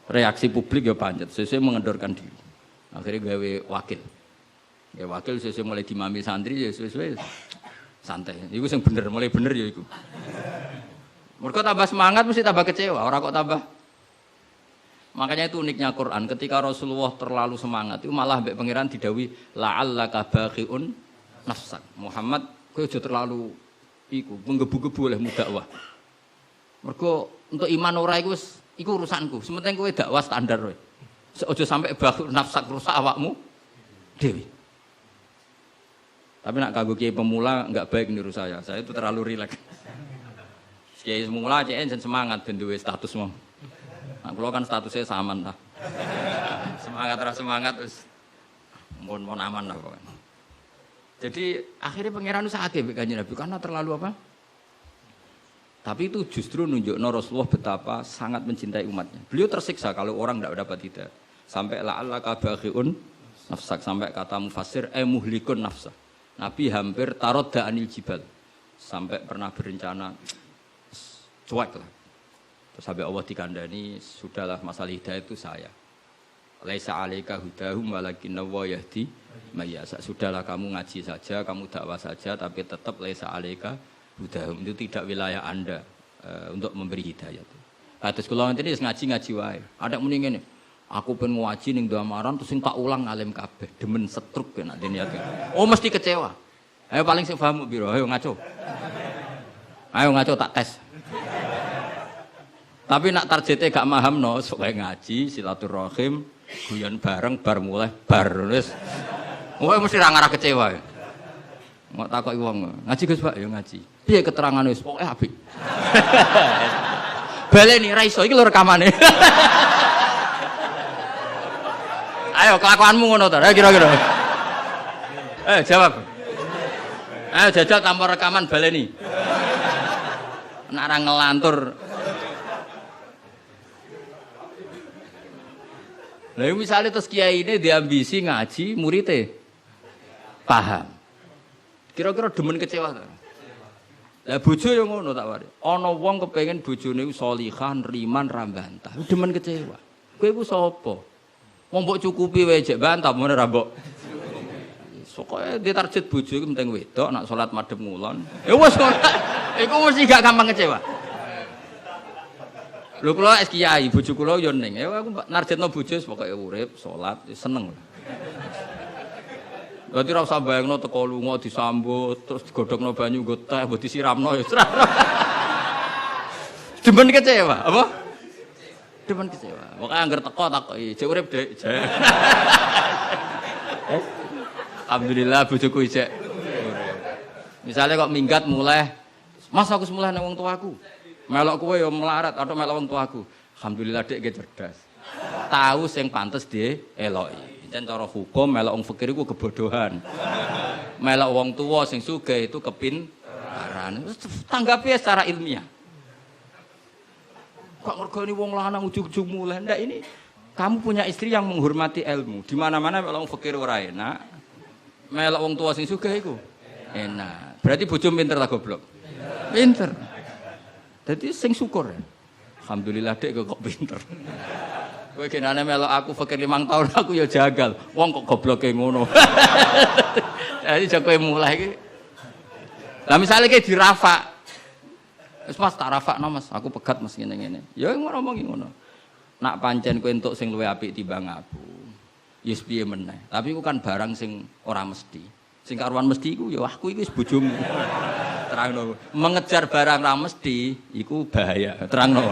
Reaksi publik ya pancet, sesuk mengendorkan diri. Akhirnya gawe wakil. Ya wakil sesuk mulai dimami santri ya sesuai santai. Iku sing bener, mulai bener ya iku. Mergo tambah semangat mesti tambah kecewa, ora kok tambah. Makanya itu uniknya Quran, ketika Rasulullah terlalu semangat itu malah mbek pangeran didhawuhi la'allaka baqiun nafsak. Muhammad kowe aja terlalu iku menggebu-gebu oleh dakwah. Mergo untuk iman ora iku wis iku urusanku. Sementing kowe dakwah standar wae. Aja sampai baqiun nafsak rusak awakmu dewi. Tapi nak kanggo kiai pemula enggak baik niru saya. Saya itu terlalu rileks. Kiai pemula cek semangat ben duwe status mau. Nah, kalau kan statusnya saman lah. Semangat terus mohon aman lah pokoknya. Jadi akhirnya pangeran sakit Kanjeng Nabi karena terlalu apa? Tapi itu justru nunjukno Rasulullah betapa sangat mencintai umatnya. Beliau tersiksa kalau orang tidak dapat hidayah. Sampai la'allaka baghiun nafsak, sampai kata mufassir muhlikun nafsa. Nabi hampir tarodda anil jibal. Sampai pernah berencana cuek lah. Terus sampai Allah dikandani, sudahlah masalah hidayah itu saya. Laisa 'alaika hudahum walakinna wa yahdi may yasha. Sudahlah kamu ngaji saja, kamu dakwah saja, tapi tetap laisa 'alaika hudahum, itu tidak wilayah Anda untuk memberi hidayah itu. Terus kula ngene ngaji wae. Ada muni ngene. Aku pengen ngaji ning Damaran terus sing tak ulang alim kabeh, demen setruk nek niate. Oh mesti kecewa. Ayo paling sing paham piro? Ayo ngaco. Ayo ngaco tak tes. Tapi nak targete gak mahamno, sok ngaji, silaturahim, guyon bareng bar mulai bar wis. Kowe mesti ra ngarah kecewa. Mau takoki wong, ngaji Gus Pak, ya ngaji. Piye keterangane wis pokoke apik. Baleni ra iso iki lho rekamane. Ayo kelakuanmu ngono to, kira-kira. Jawab. Ayo jajal tanpa rekaman baleni. Nek ora ngelantur. Lah misalnya terus kiai ini diambisi ngaji, muridnya paham. Kira-kira demen kecewa ta? Lah bojo yo ngono tak wari. Ana wong kepengin bojone sholihah, riman, ra bantah. Demen kecewa. Kowe iku sapa? Wong mbok cukupi wae jek bantah mun ora mbok. Sokoke ditarget bojo iku penting wedok, nak salat madhep ngulon. Ya wis kok. Iku mesti gak gampang kecewa. Lho kula es kiai, bojo kula yo ning. Ya aku narjetno bojo pokoke urip, salat, seneng. Dadi ora usah bayangno teko lunga disambut, terus digodhogno banyu nggo teh, mbok disiramno ya. Demen kecewa, apa? Demen kecewa. Pokoke angger teko takoki, jek urip, Dik. Alhamdulillah bojoku isek urip. Misale kok minggat mulai, Mas aku semulai nang wong tuaku. Melok kowe ya melarat atau melok wong tuaku. Alhamdulillah Dik ge cerdas. Tahu sing pantes dieloki. Jan cara hukum melok wong fakir iku kebodohan. Melok wong tuwa sing sugih itu kepintaran. Tanggapi secara ilmiah. Kok ngergoni wong lanang ujug-ujug mulai. Ndak ini kamu punya istri yang menghormati ilmu. Di mana-mana melok wong fakir ora enak. Melok wong tuwa sing sugih iku enak. Berarti bojo pinter ta goblok? Pinter. Jadi sing syukur. Alhamdulillah Dek kok pinter. Kowe genane melok aku fakir 5 tahun aku ya jagal. Wong kok gobloke ngono. Jadi jek kowe mulai iki. Lah misale ki dirafak. Wis Mas tak rafakno Mas, aku pegat Mas ngene-ngene. Ya ngomongi ngono. Nak pancen kowe entuk sing luwih apik timbang aku. Ya piye meneh. Tapi iku kan barang sing ora mesti. Sing karuan mesti iku ya aku iki wis bojomu. Terangno. Mengejar barang ra mesti iku bahaya. Terangno.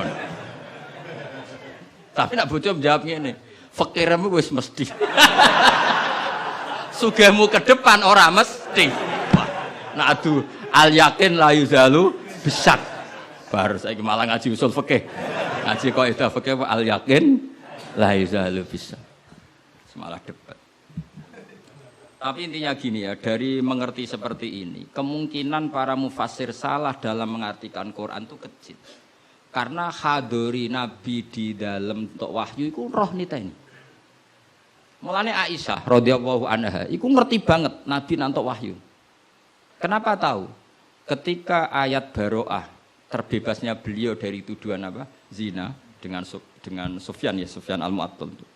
Tapi nak bojo jawab ngene, fakirmu wis mesti. Sugihmu ke depan ora mesti. Nak adu al yakin la yuzalu bisak. Baru saiki malah ngaji usul fikih. Ngaji kaidah fikih al yakin la yuzalu bisak. Semalah debat. Tapi intinya gini ya, dari mengerti seperti ini, kemungkinan para mufassir salah dalam mengartikan Quran itu kecil. Karena hadori Nabi di dalam untuk wahyu itu roh nita ini. Mulane Aisyah radhiyallahu anha, itu ngerti banget Nabi nantok wahyu. Kenapa tahu? Ketika ayat Baro'ah terbebasnya beliau dari tuduhan apa? Zina dengan Sufyan ya, Sufyan al-Mu'attal itu.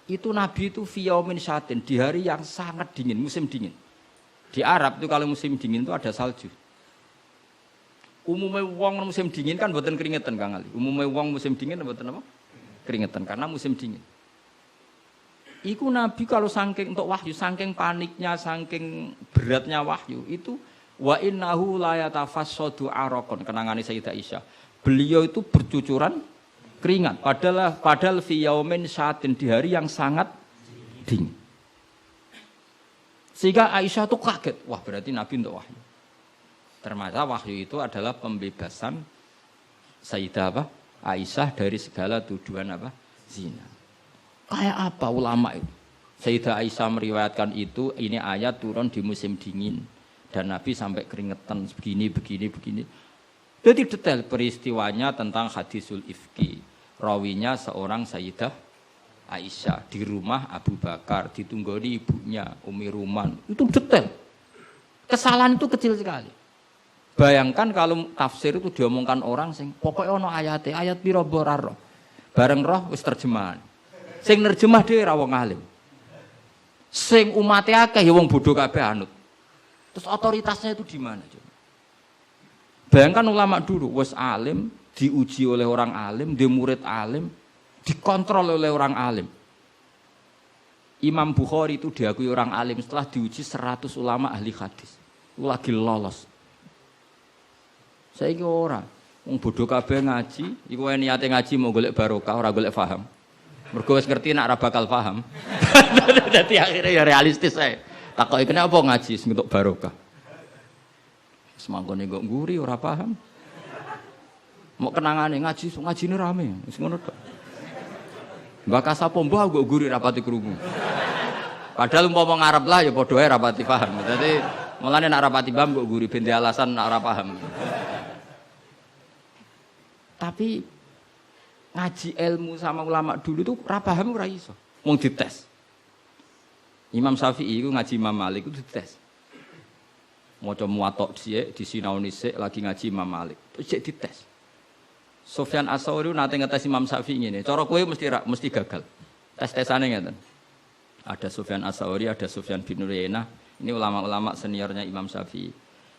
Itu Nabi itu fiyaumin syatin di hari yang sangat dingin, musim dingin. Di Arab itu kalau musim dingin itu ada salju. Umumnya wong musim dingin kan mboten keringetan Kang Ali. Umumnya wong musim dingin mboten apa? Keringetan karena musim dingin. Iku Nabi kalau saking untuk wahyu, saking paniknya, saking beratnya wahyu itu wa innahu la yatafassadu araqon kenangane Sayyidah Aisyah. Beliau itu bercucuran keringat padahal fi yaumin syatin di hari yang sangat dingin. Sehingga Aisyah tuh kaget, wah berarti Nabi untuk wahyu. Ternyata wahyu itu adalah pembebasan Sayyidah apa? Aisyah dari segala tuduhan apa? Zina. Kayak apa ulama itu? Sayyidah Aisyah meriwayatkan itu, ini ayat turun di musim dingin dan Nabi sampai keringetan begini. Jadi detail peristiwanya tentang hadisul ifki. Rawinya seorang Sayyidah Aisyah di rumah Abu Bakar, ditunggoni ibunya Umi Ruman. Itu detail. Kesalahan itu kecil sekali. Bayangkan kalau tafsir itu diomongkan orang sing pokoknya ono ayat piro boraro. Bareng roh wis terjemahan. Sing nerjemah dhewe ra wong alim. Sing umate akeh ya wong bodoh kabeh anut. Terus otoritasnya itu di mana? Bayangkan ulama dulu wis alim, diuji oleh orang alim, dia murid alim, dikontrol oleh orang alim. Imam Bukhari itu diakui orang alim setelah diuji 100 ulama ahli hadis. Itu lagi lolos. Saiki ora, wong bodoh kabeh ngaji, iku niate ngaji mau golek barokah ora golek paham. Mergo wis ngerti nek ora bakal paham. Dadi akhirnya ya realistis ae. Takoki kene apa ngaji sing entuk barokah. Semangkone kok nguri ora paham. Mau kenangane ngaji, ngajine rame, wis ngono tok. Mbak sapa mbah kok nguri rapati krungu. Padahal umpama ngarep lah ya padha ae rapati paham. Dadi mulane nek rapati paham kok nguri ben alasan nek ora paham. Tapi ngaji ilmu sama ulama dulu itu ora paham ora iso. Mung dites. Imam Syafi'i itu ngaji Imam Malik itu dites. Maca muwatta dhisik, disinaoni sik lagi ngaji Imam Malik. Terus cek dites. Sufyan Ats-Tsauri nate ngetes Imam Syafi'i ngene. Cara kowe mesti gagal. Tes-tesane ngeten. Ada Sufyan Ats-Tsauri, ada Sufyan bin Uyainah. Ini ulama-ulama seniornya Imam Syafi'i.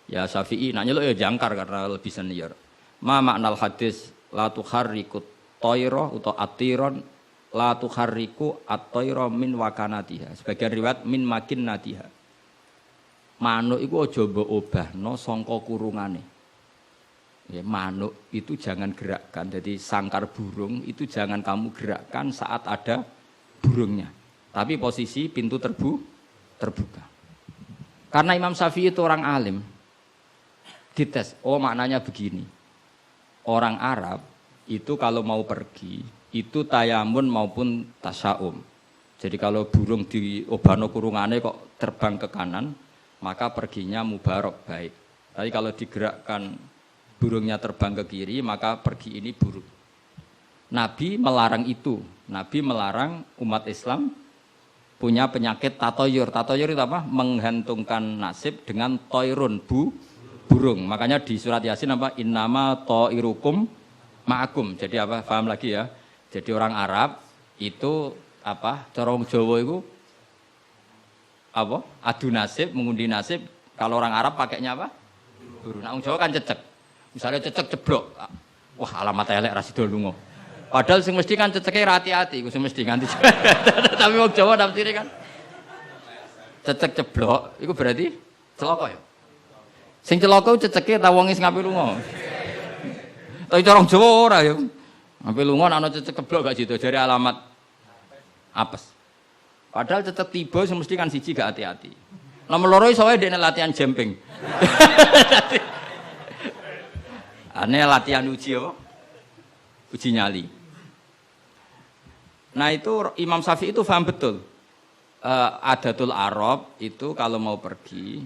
Ya Syafi'i nak nyeluk ya jangkar karena lebih senior. Ma maknal hadis la tuharriku tayra utawa atiron la tuharriku at-tayra min wakanatiha. Sebagian riwayat min makinnatiha. Manuk iku aja mbok obahno sangka kurungane. Ya, manuk itu jangan gerakkan. Jadi sangkar burung itu jangan kamu gerakkan saat ada burungnya. Tapi posisi pintu terbuka. Karena Imam Syafi'i itu orang alim. Dites, oh maknanya begini. Orang Arab itu kalau mau pergi itu tayamun maupun tasyaum. Jadi kalau burung di obano kurungane kok terbang ke kanan, maka perginya mubarok baik. Tapi kalau digerakkan burungnya terbang ke kiri, maka pergi ini buruk. Nabi melarang itu. Nabi melarang umat Islam punya penyakit tatoyur. Tatoyur itu apa? Menggantungkan nasib dengan toirun burung. Makanya di surat Yasin apa? Innama toirukum ma'akum. Jadi apa? Paham lagi ya? Jadi orang Arab itu apa? Corong Jawa itu apa? Adu nasib, mengundi nasib. Kalau orang Arab pakainya apa? Burung. Nah, orang Jawa kan cecek. Misalnya cecek ceblok. Wah, alamat elek ra sida lunga. Padahal sing mesti kan ceceke ra ati-ati, iku sing mesti nganti. Tapi wong Jawa nafsire kan cecek ceblok, iku berarti celaka ya. Sing celaka ceceke ta wong sing ngape lunga. Tapi cara wong Jawa ora ya. Ngape lunga ana cecek ceblok gak sido jare alamat apes. Padahal cecek tiba sing mesti kan siji gak hati-hati. Nomor loro iso wae dekne latihan jumping. Ane latihan uji apa? Uji nyali. Nah itu Imam Syafi'i itu paham betul. Adatul Arab itu kalau mau pergi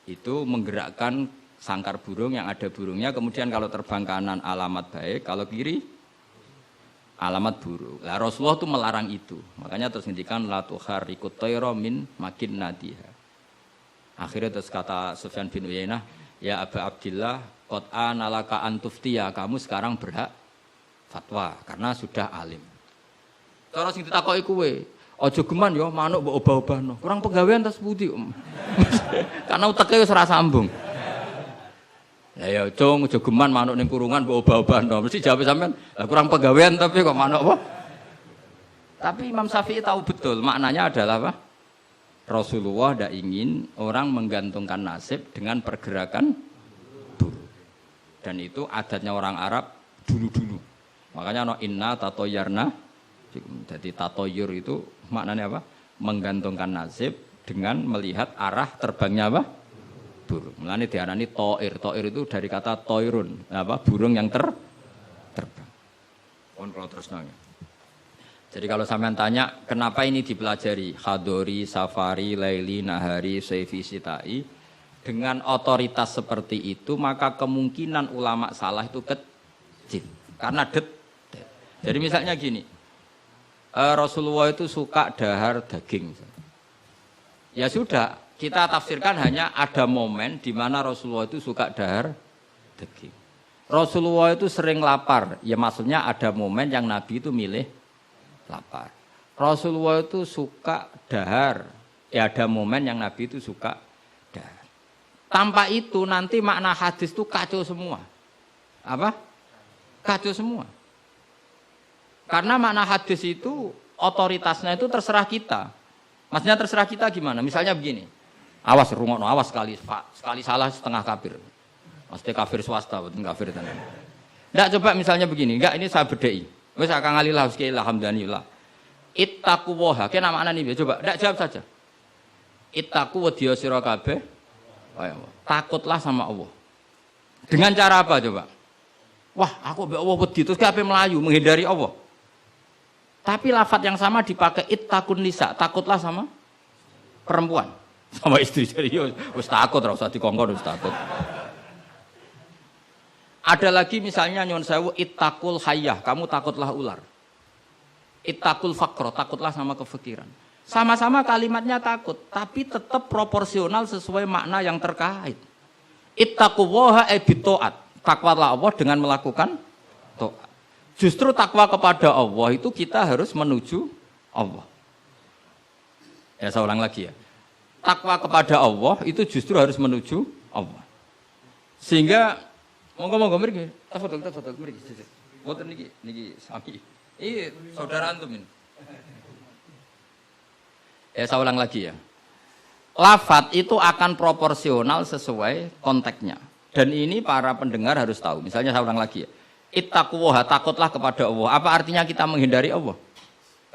itu menggerakkan sangkar burung yang ada burungnya. Kemudian kalau terbang kanan alamat baik, kalau kiri alamat buruk. Lah Rasulullah itu melarang itu. Makanya terus ngendikan la tuharrikut tayra min makinnatiha. Akhirnya terus kata Sufyan bin Uyainah, ya Aba Abdillah, qad analaka antuftiya, kamu sekarang berhak fatwa karena sudah alim. Cara sing ditakoki kowe, aja geman ya manuk mbok obah-obahno. Kurang pegawaian tas pundi. Karena uteke wis ora sambung. Lah ya cung jogeman manuk ning kurungan mbok obah-obahno. Mesti jawab sampean, kurang pegawaian tapi kok manuk apa? Tapi Imam Syafi'i tahu betul maknanya adalah apa? Rasulullah tidak ingin orang menggantungkan nasib dengan pergerakan burung. Dan itu adatnya orang Arab dulu-dulu. Makanya no inna tatoyarna. Jadi tatoyur itu maknanya apa? Menggantungkan nasib dengan melihat arah terbangnya apa? Burung. Mulane diarani toir. Toir itu dari kata toirun, apa? Burung yang terbang. Pun kalau terus nanya. Jadi kalau sampean tanya kenapa ini dipelajari hadori, safari, laili, nahari, saifi, sitai dengan otoritas seperti itu maka kemungkinan ulama salah itu kecil karena jadi misalnya gini Rasulullah itu suka dahar daging ya sudah kita tafsirkan hanya ada momen di mana Rasulullah itu suka dahar daging Rasulullah itu sering lapar ya maksudnya ada momen yang Nabi itu milih lapar. Rasulullah itu suka dahar. Ya ada momen yang Nabi itu suka dahar. Tanpa itu nanti makna hadis itu kacau semua. Apa? Kacau semua. Karena makna hadis itu otoritasnya itu terserah kita. Maksudnya terserah kita gimana? Misalnya begini. Awas rungokno, awas sekali salah setengah kafir. Mesti kafir swasta, bukan kafir tenan. Enggak coba misalnya begini, enggak ini saya bedai. Wes akang alillah sekali alhamdulillah. Ittaquwaha. Ki nama anane piye? Coba ndak jawab saja. Ittaqu wedya sira kabeh. Takutlah sama Allah. Dengan cara apa coba? Wah, aku mbek Allah wedi terus kabeh melayu menghindari Allah. Tapi lafaz yang sama dipakai ittaqun nisa, takutlah sama perempuan, sama istri. Jadi wis takut ora usah dikongkon wis takut. Ada lagi misalnya nyon sewu ittaqul hayyah, kamu takutlah ular. Ittaqul faqra, takutlah sama kefakiran. Sama-sama kalimatnya takut, tapi tetap proporsional sesuai makna yang terkait. Ittaqullaha bitaat, takwalah Allah dengan melakukan taat. Justru takwa kepada Allah itu kita harus menuju Allah. Ya saya ulang lagi ya. Takwa kepada Allah itu justru harus menuju Allah. Sehingga monggo mriki, tafadhol mriki. Mboten niki sami. Ini saudara antum ini. Ya saya ulang lagi ya. Lafaz itu akan proporsional sesuai konteksnya. Dan ini para pendengar harus tahu. Misalnya saya ulang lagi ya. Ittaquwaha, takutlah kepada Allah. Apa artinya kita menghindari Allah?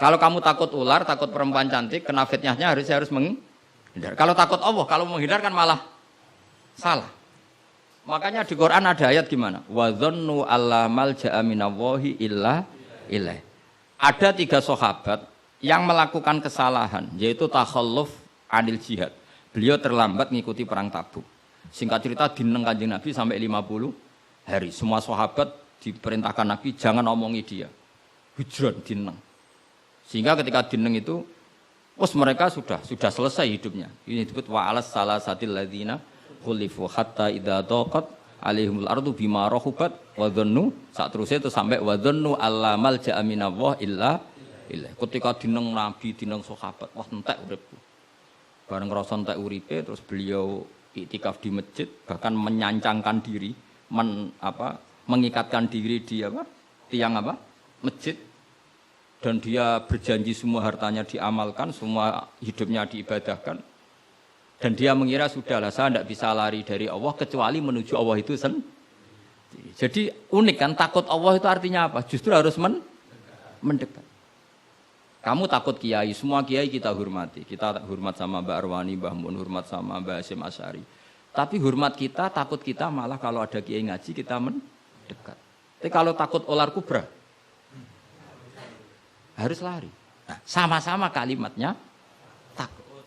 Kalau kamu takut ular, takut perempuan cantik, kena fitnahnya harus menghindar. Kalau takut Allah, kalau menghindar kan malah salah. Makanya di Quran ada ayat gimana? Wa dzannu alla malja'a minallahi illa ilaih. Ada 3 sahabat yang melakukan kesalahan, yaitu takhalluf anil jihad. Beliau terlambat mengikuti perang Tabuk. Singkat cerita dineng Kanjeng Nabi sampai 50 hari. Semua sahabat diperintahkan Nabi jangan omongi dia. Hujron dineng. Sehingga ketika dineng itu mereka sudah selesai hidupnya. Ini disebut wa alas salasatil ladzina khulifu hatta idza daqat alaihimul ardu bima rahubat wa dhannu sak terusé itu sampai wa dhannu alla malja'a minallah illa illah. Ketika dineng Nabi, dineng sahabat, wah entek uripku. Bareng ngrasa entek uripe terus beliau iktikaf di masjid, bahkan menyancangkan diri, mengikatkan diri di tiang masjid, dan dia berjanji semua hartanya diamalkan, semua hidupnya diibadahkan. Dan dia mengira sudahlah saya tidak bisa lari dari Allah kecuali menuju Allah itu sendiri. Jadi unik kan, takut Allah itu artinya apa? Justru harus mendekat. Kamu takut kiai, semua kiai kita hormati. Kita hormat sama Mbak Arwani, Mbah Mun, hormat sama Mbah Hasyim Asy'ari. Tapi hormat kita, takut kita malah kalau ada kiai ngaji kita mendekat. Tapi kalau takut ular kubra, harus lari. Nah, sama-sama kalimatnya takut.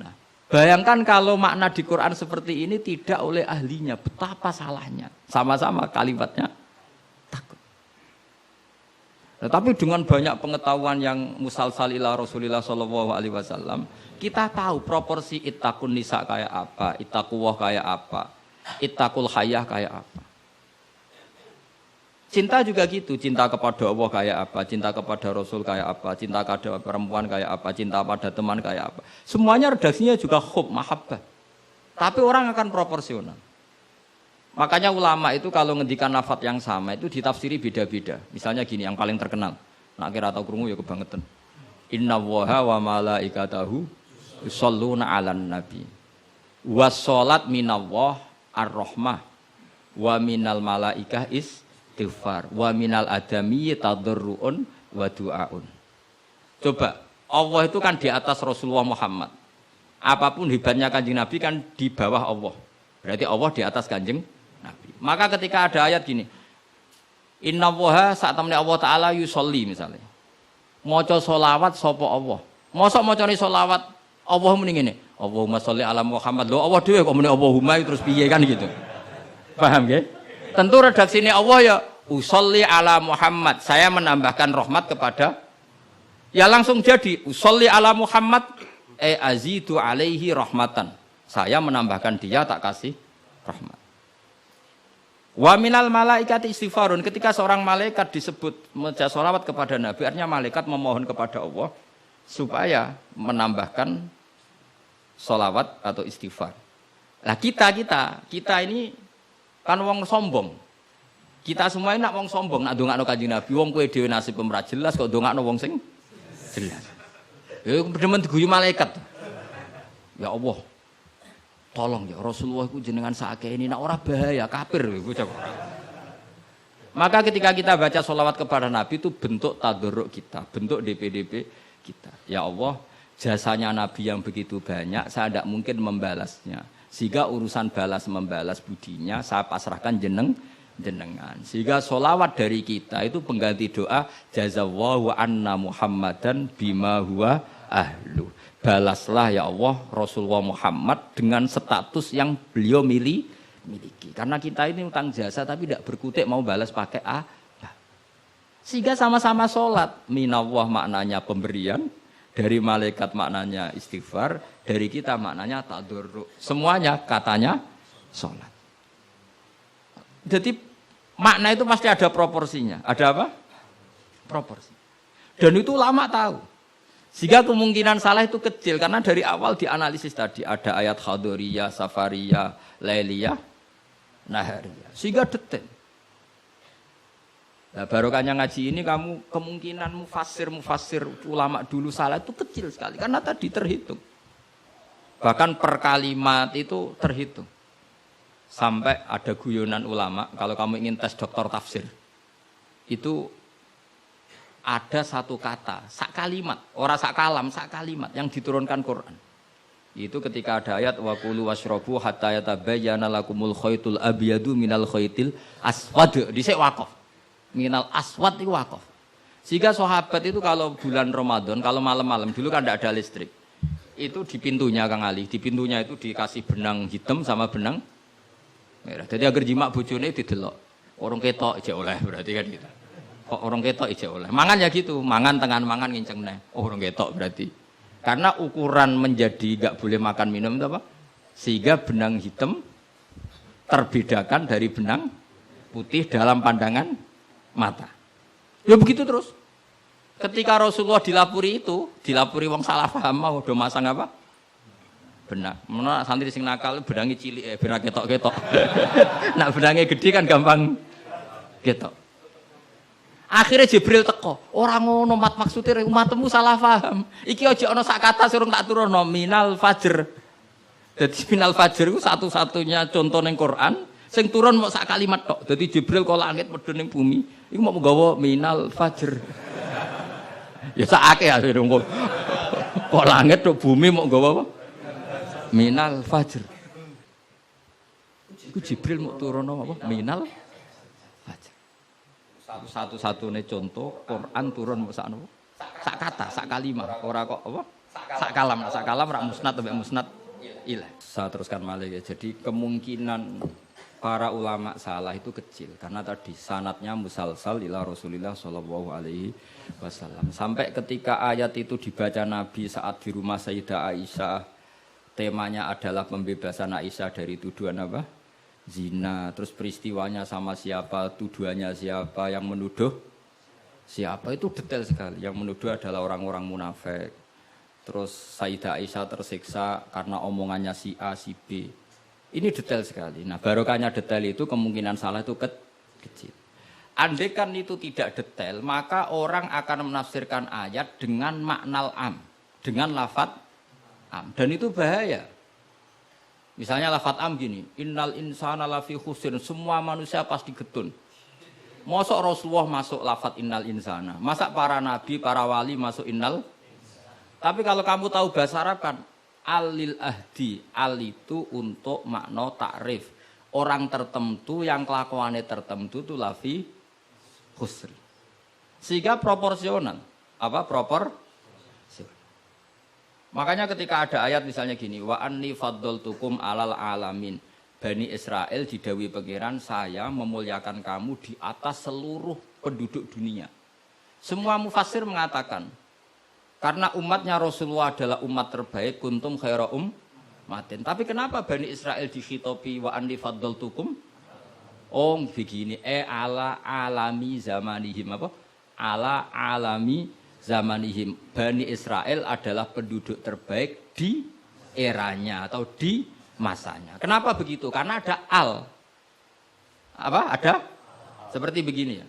Nah, bayangkan kalau makna di Quran seperti ini tidak oleh ahlinya, betapa salahnya. Sama-sama kalimatnya takut. Nah, tapi dengan banyak pengetahuan yang musalsal ila Rasulillah sallallahu alaihi wasallam, kita tahu proporsi ittaqun nisa kayak apa, ittaqullah kayak apa, ittaqul hayyah kayak apa. Cinta juga gitu, cinta kepada Allah kayak apa, cinta kepada Rasul kayak apa, cinta kepada perempuan kayak apa, cinta pada teman kayak apa. Semuanya redaksinya juga hub, mahabbah. Tapi orang akan proporsional. Makanya ulama itu kalau ngendikan lafadz yang sama itu ditafsiri beda-beda. Misalnya gini yang paling terkenal. Nak kira atau krungu ya kebangetan. Inna waha wa malaikatahu yusholluna 'alan nabi. Wassalat minallah ar-rahmah wa minal malaikah istighfar wa minal adami tadarruun wa du'aun. Coba, Allah itu kan di atas Rasulullah Muhammad. Apapun hebatnya Kanjeng Nabi kan di bawah Allah. Berarti Allah di atas Kanjeng Nabi. Maka ketika ada ayat gini, Inna woha saat temen Allah Ta'ala yusolli misalnya. Maca sholawat sapa Allah. Mosok macane sholawat Allah muni ngene. Allahumma sholli ala Muhammad. Lho Allah dhewe kok muni Allahumma terus piye kan gitu. Paham nggih? Tentu redaksine Allah ya usolli ala Muhammad. Saya menambahkan rahmat kepada ya langsung jadi usolli ala Muhammad azidu alaihi rahmatan. Saya menambahkan dia tak kasih rahmat. Wa minal malaikati istighfarun, ketika seorang malaikat disebut membaca sholawat kepada Nabi, artinya malaikat memohon kepada Allah supaya menambahkan sholawat atau istighfar. Nah kita ini kan wong sombong. Kita semua ini nak wong sombong, nak dongakno Kanjeng Nabi, wong kowe dhewe nasib ora jelas kok dongakno wong sing jelas. Ya demen diguyu malaikat. Ya Allah, tolong ya Rasulullah itu jenengan sakake ini nak ora bahaya kafir iku cak. Maka ketika kita baca sholawat kepada Nabi itu bentuk tadarruk kita, bentuk DPDP kita. Ya Allah, jasanya Nabi yang begitu banyak, saya tidak mungkin membalasnya. Sehingga urusan balas membalas budinya saya pasrahkan jenengan. Sehingga sholawat dari kita itu pengganti doa jazallahu anna Muhammadan bima huwa ahlu. Balaslah ya Allah Rasulullah Muhammad dengan status yang beliau miliki. Karena kita ini utang jasa tapi tidak berkutik mau balas pakai apa. Sehingga sama-sama sholat. Minallah maknanya pemberian, dari malaikat maknanya istighfar, dari kita maknanya tadarruk. Semuanya katanya sholat. Jadi makna itu pasti ada proporsinya. Ada apa? Proporsi. Dan itu lama tahu. Sehingga kemungkinan salah itu kecil karena dari awal dianalisis tadi ada ayat khadoriyah, safariyah, lailiyah, nahariyah. Sehingga detail. Nah, barokahnya ngaji ini kamu kemungkinan mufassir ulama dulu salah itu kecil sekali karena tadi terhitung. Bahkan per kalimat itu terhitung. Sampai ada guyonan ulama kalau kamu ingin tes doktor tafsir. Itu ada satu kata, sak kalimat, ora sak kalam, sak kalimat yang diturunkan Quran. Itu ketika ada ayat wa kulu washrabu hatta yatabayyana lakumul khaytul abyadu minal khaytil aswad. Dhisik waqaf. Minal aswad itu waqaf. Sehingga sahabat itu kalau bulan Ramadan, kalau malam-malam dulu kan tidak ada listrik. Itu di pintunya Kang Ali, di pintunya itu dikasih benang hitam sama benang merah. Jadi agar jimak bojone didelok. Orang ketok aja oleh berarti kan gitu. Orang ketok ijek oleh. Mangan ya gitu, mangan tengan mangan nginceng neh. Oh, orang ketok berarti. Karena ukuran menjadi enggak boleh makan minum itu apa? Sehingga benang hitam terbedakan dari benang putih dalam pandangan mata. Ya begitu terus. Ketika Rasulullah dilapuri wong salah paham mau do masang apa? Benang. Menawa santri sing nakal benange cilik ben ketok-ketok. Nak benange gede kan gampang ketok. Akhirnya Jibril teko, orang ngono maksudnya umatmu salah paham. Iki aja ana sak kata surung tak turunno minal fajr. Jadi minal fajr itu satu-satunya contoh ning Quran sing turun mau sak kalimat tok. Jadi Jibril kok langit medhun ning bumi, iku mau nggawa minal fajr. Ya sak akeh ae kok langit tok bumi mau nggawa apa? Minal fajr. Iku Jibril mau turunno apa? Minal satu-satunya contoh Quran turun sak kata, sak kalimat, ora kok apa? Sak kalam rak musnad sampai musnad ilah. Saya teruskan malih ya. Jadi kemungkinan para ulama salah itu kecil karena tadi sanadnya musalsal ila Rasulillah sallallahu alaihi wasallam. Sampai ketika ayat itu dibaca Nabi saat di rumah Sayyidah Aisyah, temanya adalah pembebasan Aisyah dari tuduhan apa? Zina, terus peristiwanya sama siapa, tuduhannya siapa, yang menuduh siapa, itu detail sekali. Yang menuduh adalah orang-orang munafik. Terus Sayyidah Aisyah tersiksa karena omongannya si A, si B. Ini detail sekali. Nah, barokahnya detail itu kemungkinan salah itu kecil. Andai kan itu tidak detail, maka orang akan menafsirkan ayat dengan makna am, dengan lafadz am. Dan itu bahaya. Misalnya lafadz am gini, innal insana lafi khusr, semua manusia pasti getun. Mosok Rasulullah masuk lafadz innal insana, masa para nabi, para wali masuk innal. Tapi kalau kamu tahu bahasa Arab kan, alil ahdi, al itu untuk makna takrif. Orang tertentu yang kelakuannya tertentu itu lafi khusr. Sehingga proporsional. Apa? Makanya ketika ada ayat misalnya gini, wa anni faddaltukum alal alamin. Bani Israel didawi pangeran, saya memuliakan kamu di atas seluruh penduduk dunia. Semua mufassir mengatakan, karena umatnya Rasulullah adalah umat terbaik, kuntum khaira ummatin. Tapi kenapa Bani Israel dikhitopi wa anni faddaltukum? Oh begini, ala alami zamanihim apa? Ala alami zamanihim. Bani Israel adalah penduduk terbaik di eranya atau di masanya. Kenapa begitu? Karena ada al. Apa? Ada? Seperti begini ya.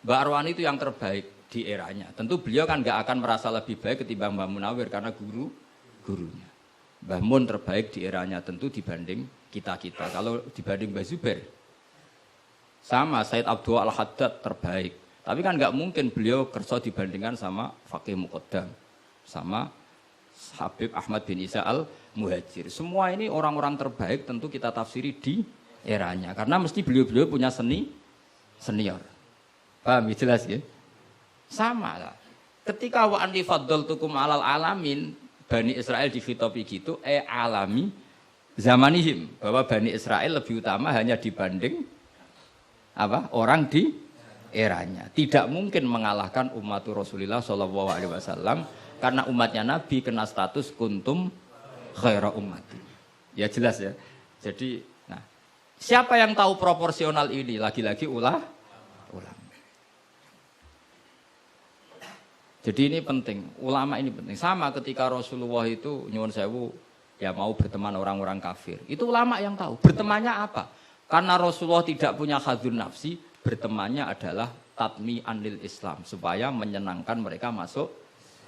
Mbak Arwan itu yang terbaik di eranya. Tentu beliau kan nggak akan merasa lebih baik ketimbang Mbah Munawir karena gurunya. Mbah Mun terbaik di eranya tentu dibanding kita-kita. Kalau dibanding Mbah Zubair, sama Said Abdul Al-Haddad terbaik. Tapi kan nggak mungkin beliau kerso dibandingkan sama Faqih Muqaddam, sama Habib Ahmad bin Isa Al-Muhajir. Semua ini orang-orang terbaik tentu kita tafsiri di eranya. Karena mesti beliau-beliau punya senior. Paham? Jelas ya? Sama lah. Ketika wa anni faddaltukum alal alamin, Bani Israel difitopi gitu, alami zamanihim. Bahwa Bani Israel lebih utama hanya dibanding apa? Orang di eranya. Tidak mungkin mengalahkan umat Rasulullah SAW karena umatnya Nabi kena status kuntum khaira ummati. Ya jelas ya. Jadi, nah, siapa yang tahu proporsional ini? Lagi-lagi ulama. Jadi ini penting, ulama ini penting. Sama ketika Rasulullah itu nyuwun sewu ya mau berteman orang-orang kafir. Itu ulama yang tahu. Bertemannya apa? Karena Rasulullah tidak punya hadzun nafsi, bertemannya adalah tatmi anil Islam supaya menyenangkan mereka masuk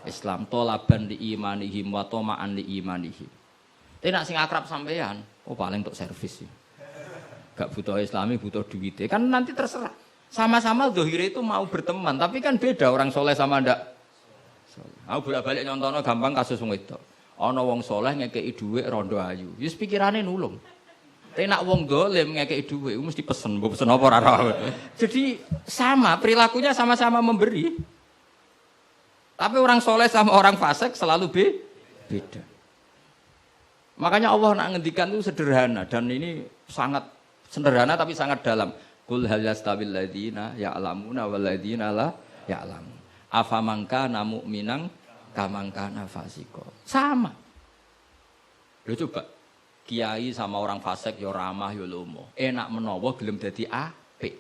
Islam. Tolaban li imanihim wa toma'an li imanihim. Tapi nak sing akrab sampean, oh paling untuk servis ya. Gak butuh Islami, butuh duit. Kan nanti terserah. Sama-sama zahir itu mau berteman, tapi kan beda orang soleh sama ndak. Aku bolak-balik nyontono gampang kasus wong itu. Ana wong soleh ngekeki dhuwit rondo ayu. Wis pikirane nulung. Tapi nak wong dolim ngekeki dhuwit mesti pesen apa ora. Jadi sama, perilakunya sama-sama memberi. Tapi orang soleh sama orang fasik selalu beda. Makanya Allah nak ngendikan itu sederhana dan ini sangat sederhana tapi sangat dalam. Qul hal yastawil ladzina ya'lamuna wal ladzina la ya'lamun. Afaman kana mu'minan kaman kana fasiqo. Sama. Lho coba kiai sama orang fasik ya ramah ya lomo. Enak menawa gelem dadi apik.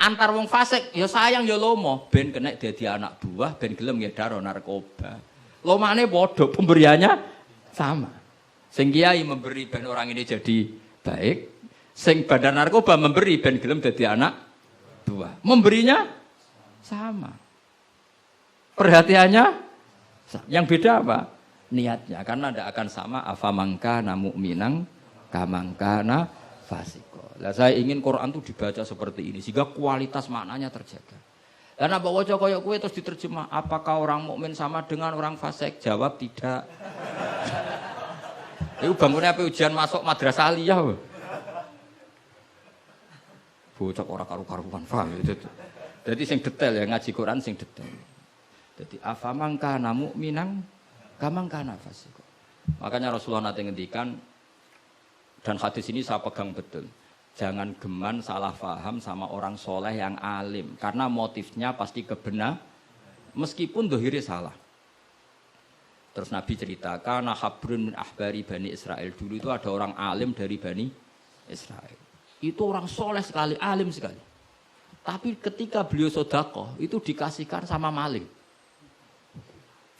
Antar wong fasik ya sayang ya lomo ben kena dadi anak buah ben gelem ngedaro narkoba. Lomane padha pemberiannya sama. Sing kiai memberi ben orang ini jadi baik, sing bandar narkoba memberi ben gelem dadi anak buah. Memberinya sama. Perhatiannya yang beda apa? Niatnya. Karena tidak akan sama afamangka mu'minan kamangkana fasiko. Lah saya ingin Quran itu dibaca seperti ini sehingga kualitas maknanya terjaga. Karena bawa koyok kue terus diterjemah, apakah orang mukmin sama dengan orang fasik? Jawab tidak. Itu bangunnya apa ujian masuk madrasah aliyah. Bocah orang karu-karuan, paham itu. Jadi sing detail ya ngaji Quran sing detail. Jadi afaman kana mu'minan kamang kana fasiko. Makanya Rasulullah nanti ngendikan dan hadis ini saya pegang betul. Jangan geman salah faham sama orang soleh yang alim karena motifnya pasti kebenar meskipun dohiri salah. Terus Nabi ceritakan habrun min ahbari Bani Israel, dulu itu ada orang alim dari Bani Israel. Itu orang soleh sekali, alim sekali. Tapi ketika beliau sedekah itu dikasihkan sama maling.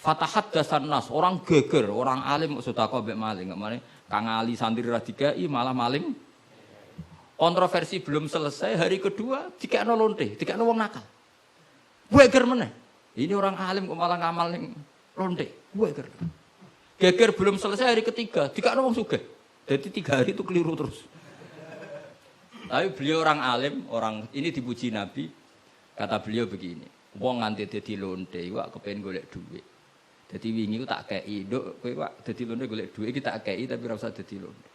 Fatahat dasan nas, orang geger, orang alim sedekah mbek maling, kemane Kang Ali santri ra dikai malah maling. Kontroversi belum selesai, hari kedua dikekno lonte, dikekno wong nakal. Geger meneh. Ini orang alim kok malah ngamal ning lonte, geger. Geger belum selesai hari ketiga, dikekno wong sugih. Jadi 3 hari itu keliru terus. Tapi beliau orang alim, orang ini dipuji Nabi. Kata beliau begini, wong nganti dadi lonte, wak kepen golek duit. Jadi wingi ku tak kei, nduk kowe wak dadi lonte golek duit iki tak kei tapi ora usah dadi lonte.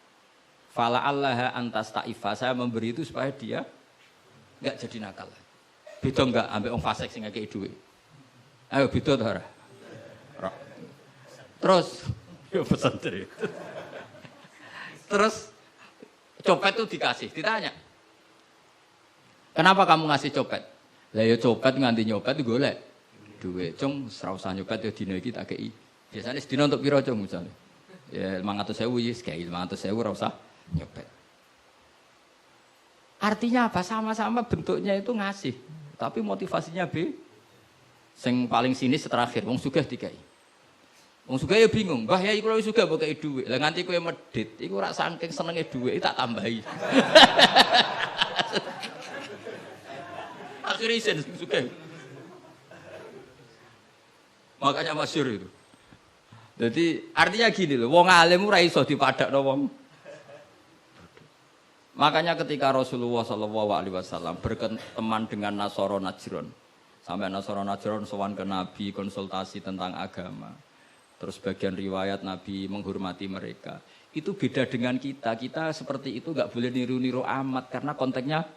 Fala allaha antas ta'ifa, saya memberi itu supaya dia enggak jadi nakal. Beda enggak ambek wong fasik sing ngekei duit. Ayo beda ta ora? Terus yo pesantren. Terus copet itu dikasih, ditanya. Kenapa kamu ngasih copet? Lah ya copet nganti nyopet golek duit. Cung ora usah nyopet ya dina iki tak kei. Biasane sedina untuk piro cung misale? Ya 500.000 wis kei 500.000 ora usah nyopet. Artinya apa? Sama-sama bentuknya itu ngasih, tapi motivasinya B. Sing paling sinis terakhir wong sugih dikai. Wong sugih ya bingung, "Mbah ya iku lho sugih mbok kei dhuwit." Lah nganti kowe medhit, iku ora saking senenge dhuwit tak tambahi. Akhirnya isen sugih. Makanya masyhur itu. Jadi artinya gini loh, wong alim ora iso dipadakno wong. Makanya ketika Rasulullah SAW berteman dengan Nasara Najran, sampai Nasara Najran sowan ke Nabi konsultasi tentang agama. Terus bagian riwayat Nabi menghormati mereka. Itu beda dengan kita. Kita seperti itu nggak boleh niru-niru amat karena konteksnya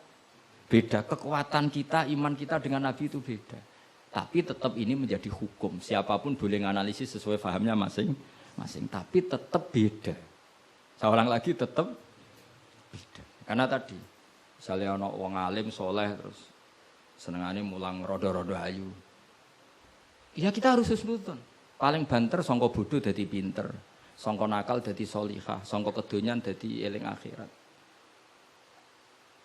beda. Kekuatan kita, iman kita dengan Nabi itu beda. Tapi tetap ini menjadi hukum. Siapapun boleh menganalisis sesuai fahamnya masing-masing. Tapi tetap beda. Saya ulang lagi, tetap beda. Karena tadi, misalnya ada orang alim, soleh, terus senengannya mulang rodo-rodo ayu. Ya kita harus husnudon. Paling banter, sangka bodoh jadi pinter. Sangka nakal jadi solihah. Sangka kedonyan jadi eling akhirat.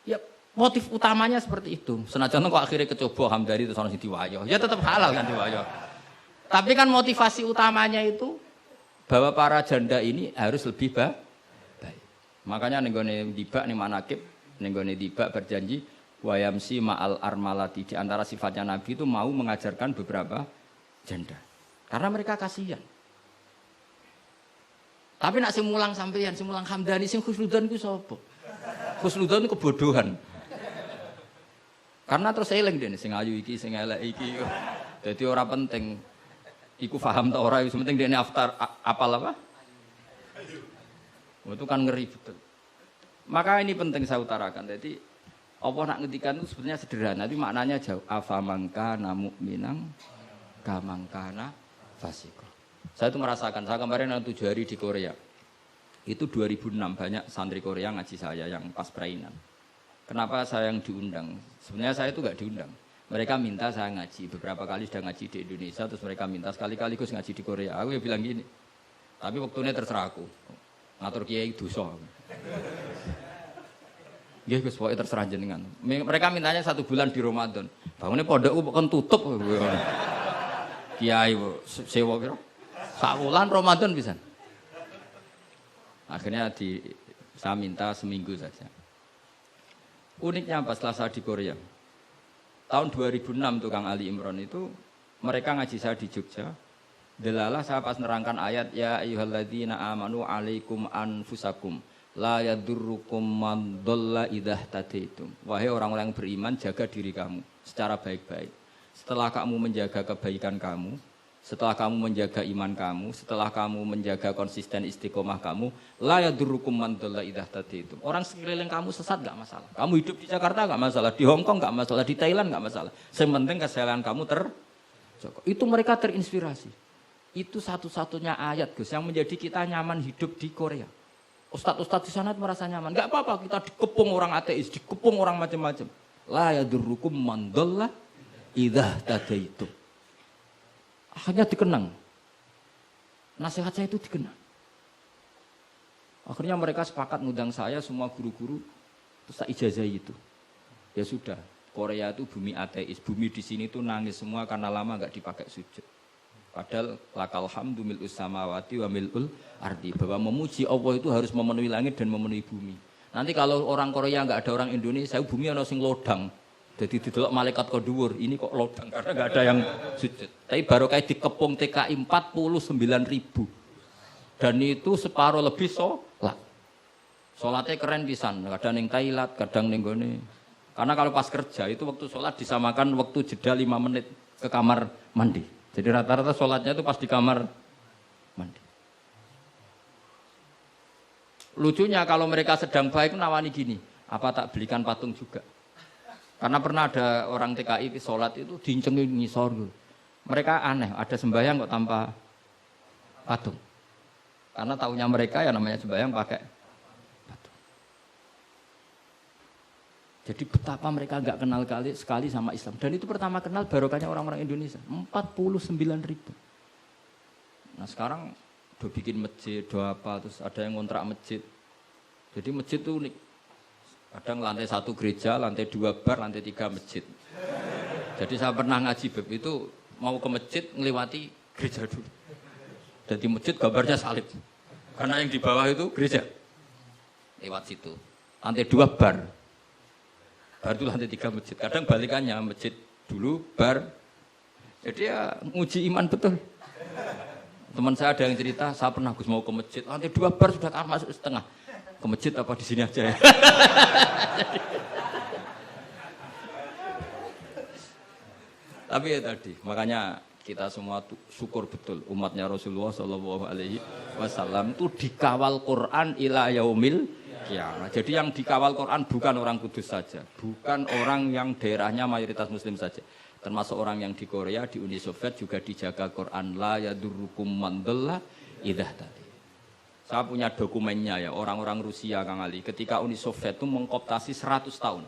Ya motif utamanya seperti itu. Senajan kok akhirnya kecoba hamdari itu sono sing diwayo. Ya tetap halal kan diwayo. Tapi kan motivasi utamanya itu bahwa para janda ini harus lebih baik. Makanya ning gone dibak ning manakib, ning gone dibak berjanji wayamsi ma'al armalati, di antara sifatnya Nabi itu mau mengajarkan beberapa janda. Karena mereka kasihan. Tapi nak sing mulang sampeyan, sing mulang hamdani, sing khusnudzon iku sapa? Khusnudzon itu kebodohan. Karena terus eling dene sing ayu iki, sing elek iki. Dadi ora penting iku paham ta ora, sing penting dene apal apa? Itu kan ngeri betul. Maka ini penting saya utarakan. Jadi apa nak ngendikan itu sebenarnya sederhana, tapi maknanya jauh. Afamangkana mu'minang kamangkana fasiko. Saya itu merasakan, saya kemarin 7 hari di Korea. Itu 2006 banyak santri Korea ngaji saya yang pas perainan. Kenapa saya yang diundang? Sebenarnya saya itu enggak diundang. Mereka minta saya ngaji. Beberapa kali sudah ngaji di Indonesia, terus mereka minta sekali-kali Gus ngaji di Korea. Aku ya bilang gini. Tapi waktunya terserah aku. Ngatur kiai dosa. Nggih Gus, pokoke terserah jenengan. Mereka mintanya 1 bulan di Ramadan. Bangune pondokku kan tutup. Kiai sewa kira. Sak wulan Ramadan pisan. Akhirnya saya minta seminggu saja. Uniknya apa setelah saya di Korea? Tahun 2006 tukang Ali Imran itu mereka ngaji saya di Jogja. Delalah saya pas nerangkan ayat ya ayyuhalladzina amanu alaikum anfusakum la yadurrukum man dhalla idza tadaitum. Wahai orang-orang yang beriman, jaga diri kamu secara baik-baik. Setelah kamu menjaga kebaikan kamu, setelah kamu menjaga iman kamu, setelah kamu menjaga konsisten istiqomah kamu, la yadurrukum man dhalla idza tadaitum. Orang sekeliling kamu sesat enggak masalah. Kamu hidup di Jakarta enggak masalah, di Hong Kong enggak masalah, di Thailand enggak masalah. Yang penting kesehatan kamu terjaga. Itu mereka terinspirasi. Itu satu-satunya ayat Gus yang menjadi kita nyaman hidup di Korea. Ustadz-ustadz di sana merasa nyaman. Enggak apa-apa kita dikepung orang ateis, dikepung orang macam-macam. La yadurrukum man dhalla idza tadaitum. Akhirnya dikenang. Nasihat saya itu dikenang. Akhirnya mereka sepakat ngundang saya semua guru-guru terus tak ijazahi itu. Ya sudah, Korea itu bumi ateis. Bumi di sini tuh nangis semua karena lama enggak dipakai sujud. Padahal lakal hamdu mil'us samawati wa mil'ul ardi. Bahwa memuji Allah itu harus memenuhi langit dan memenuhi bumi. Nanti kalau orang Korea enggak ada orang Indonesia, bumi ana sing lodang. Jadi didelok malaikat kok dhuwur, ini kok lodang karena enggak ada yang sujud. Tapi baru kayak dikepung TKI 49.000. Dan itu separuh lebih sholat. Sholatnya keren pisan, kadang ning Thailand, kadang ning gone. Karena kalau pas kerja itu waktu sholat disamakan waktu jeda 5 menit ke kamar mandi. Jadi rata-rata sholatnya itu pas di kamar mandi. Lucunya kalau mereka sedang baik nawani gini, apa tak belikan patung juga? Karena pernah ada orang TKI sholat itu dincengin ngisor. Mereka aneh, ada sembahyang kok tanpa patung. Karena tahunya mereka yang namanya sembahyang pakai patung. Jadi betapa mereka enggak kenal sekali sama Islam. Dan itu pertama kenal barokahnya orang-orang Indonesia. 49.000. Nah sekarang udah bikin masjid, udah apa, terus ada yang ngontrak masjid. Jadi masjid itu unik. Kadang lantai 1 gereja, lantai 2 bar, lantai 3 masjid. Jadi saya pernah ngaji beb itu mau ke masjid ngelewati gereja dulu. Jadi masjid gambarnya salib. Karena yang di bawah itu gereja. Lewat situ. Lantai 2 bar. Bar itu lantai 3 masjid. Kadang balikannya masjid dulu, bar. Jadi ya nguji iman betul. Teman saya ada yang cerita, saya pernah Gus mau ke masjid. Lantai 2 bar sudah masuk setengah. Ke masjid apa di sini aja ya? Tapi ya tadi, makanya kita semua syukur betul umatnya Rasulullah Shallallahu Alaihi Wasallam itu dikawal Quran ila yaumil qiyamah. Jadi yang dikawal Quran bukan orang Kudus saja, bukan orang yang daerahnya mayoritas Muslim saja, termasuk orang yang di Korea, di Uni Soviet juga dijaga Quran. La yadurrukum man dhalla idza tadi. Saya punya dokumennya ya, orang-orang Rusia Kang Ali ketika Uni Soviet itu mengkooptasi 100 tahun.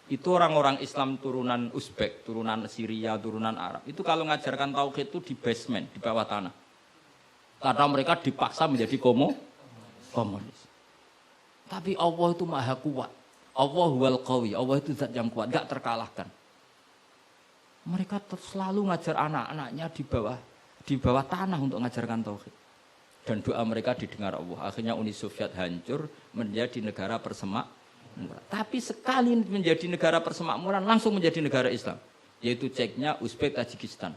Itu orang-orang Islam turunan Uzbek, turunan Syria, turunan Arab. Itu kalau ngajarkan tauhid itu di basement, di bawah tanah. Karena mereka dipaksa menjadi komunis. Tapi Allah itu maha kuat. Allah huwal qawi, Allah itu zat yang kuat, enggak terkalahkan. Mereka selalu ngajar anak-anaknya di bawah tanah untuk ngajarkan tauhid. Dan doa mereka didengar Allah. Akhirnya Uni Soviet hancur menjadi negara persemakmuran. Tapi sekali menjadi negara persemakmuran langsung menjadi negara Islam, yaitu Ceknya, Uzbek, Tajikistan.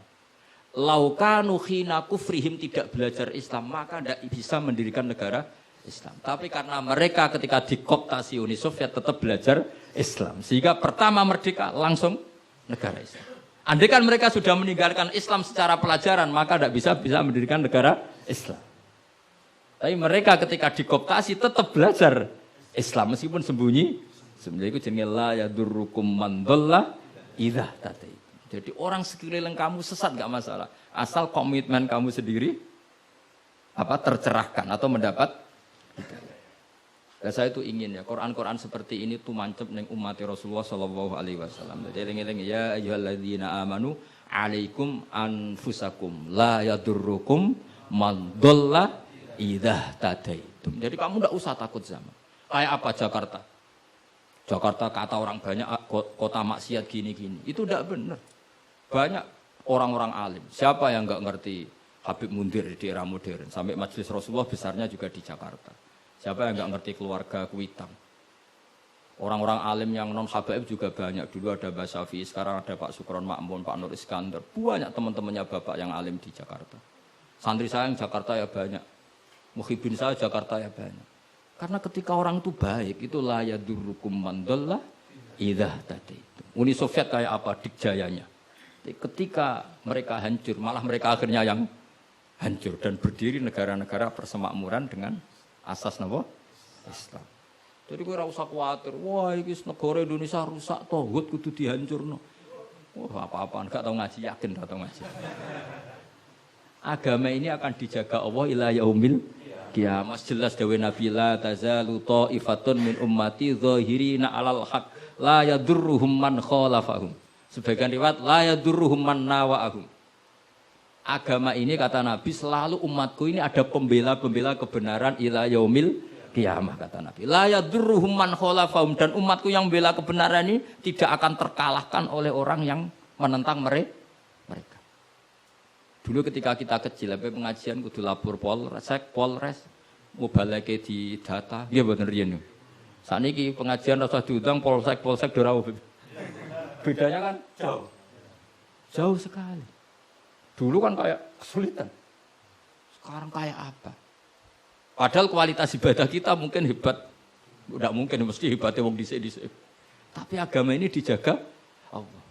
Laukanu khina kufrihim tidak belajar Islam maka tidak bisa mendirikan negara Islam. Tapi karena mereka ketika dikooptasi Uni Soviet tetap belajar Islam, sehingga pertama merdeka langsung negara Islam. Andai kan mereka sudah meninggalkan Islam secara pelajaran maka tidak bisa mendirikan negara Islam. Tapi mereka ketika dikooptasi tetap belajar Islam meskipun sembunyi. Sebenarnya itu jenenge la yadurrukum man dhalla idza tadai. Jadi orang sekeliling kamu sesat enggak masalah, asal komitmen kamu sendiri tercerahkan atau mendapat hidayah. Dan saya itu ingin ya Quran-Quran seperti ini tuh mancep ning umat Rasulullah sallallahu alaihi wasallam. Jadi eling-eling ya ayyuhalladzina amanu alaikum anfusakum la yadurrukum man dhalla idza tadaitum. Jadi kamu enggak usah takut zaman. Kayak apa Jakarta? Jakarta kata orang banyak kota maksiat gini-gini. Itu tidak benar. Banyak orang-orang alim. Siapa yang enggak ngerti Habib Mundir di era modern? Sampai Majelis Rasulullah besarnya juga di Jakarta. Siapa yang enggak ngerti keluarga Kuitang? Orang-orang alim yang non Habaib juga banyak. Dulu ada Mbak Syafi'i, sekarang ada Pak Sukron Makmun, Pak Nur Iskandar. Banyak teman-temannya Bapak yang alim di Jakarta. Santri saya yang Jakarta ya banyak. Muhibin saya Jakarta ya banyak. Karena ketika orang itu baik, itu la yadurrukum man dhalla idza tadaitum. Uni Soviet kayak apa dikjayanya. Ketika mereka hancur, malah mereka akhirnya yang hancur dan berdiri negara-negara persemakmuran dengan asas napa? Islam. Jadi kowe ora usah kuwatir, wah iki negara Indonesia rusak tauhid kudu dihancurno. Wah, apa-apaan enggak tahu ngaji, yakin enggak tahu ngaji. Agama ini akan dijaga Allah ila yaumil qiyamah. Jelas dawuh Nabi la tazalu ta'ifatun min ummati zahirina 'alal haq la yadurruhum man khalafahum. Sebagian riwayat la yadurruhum man nawa'ahum. Agama ini kata Nabi selalu umatku ini ada pembela-pembela kebenaran ila yaumil qiyamah kata Nabi. La yadurruhum man khalafahum, dan umatku yang bela kebenaran ini tidak akan terkalahkan oleh orang yang menentang mereka. Dulu ketika kita kecil, pengajian kudu lapor Polres, mau balake di data, dia bener riyen. Saniki pengajian rasa diundang polsek dorau. Bedanya kan jauh sekali. Dulu kan kayak kesulitan. Sekarang kayak apa? Padahal kualitas ibadah kita mungkin hebat. Tidak mungkin, mesti hebatnya wong dhisik-dhisik. Tapi agama ini dijaga Allah.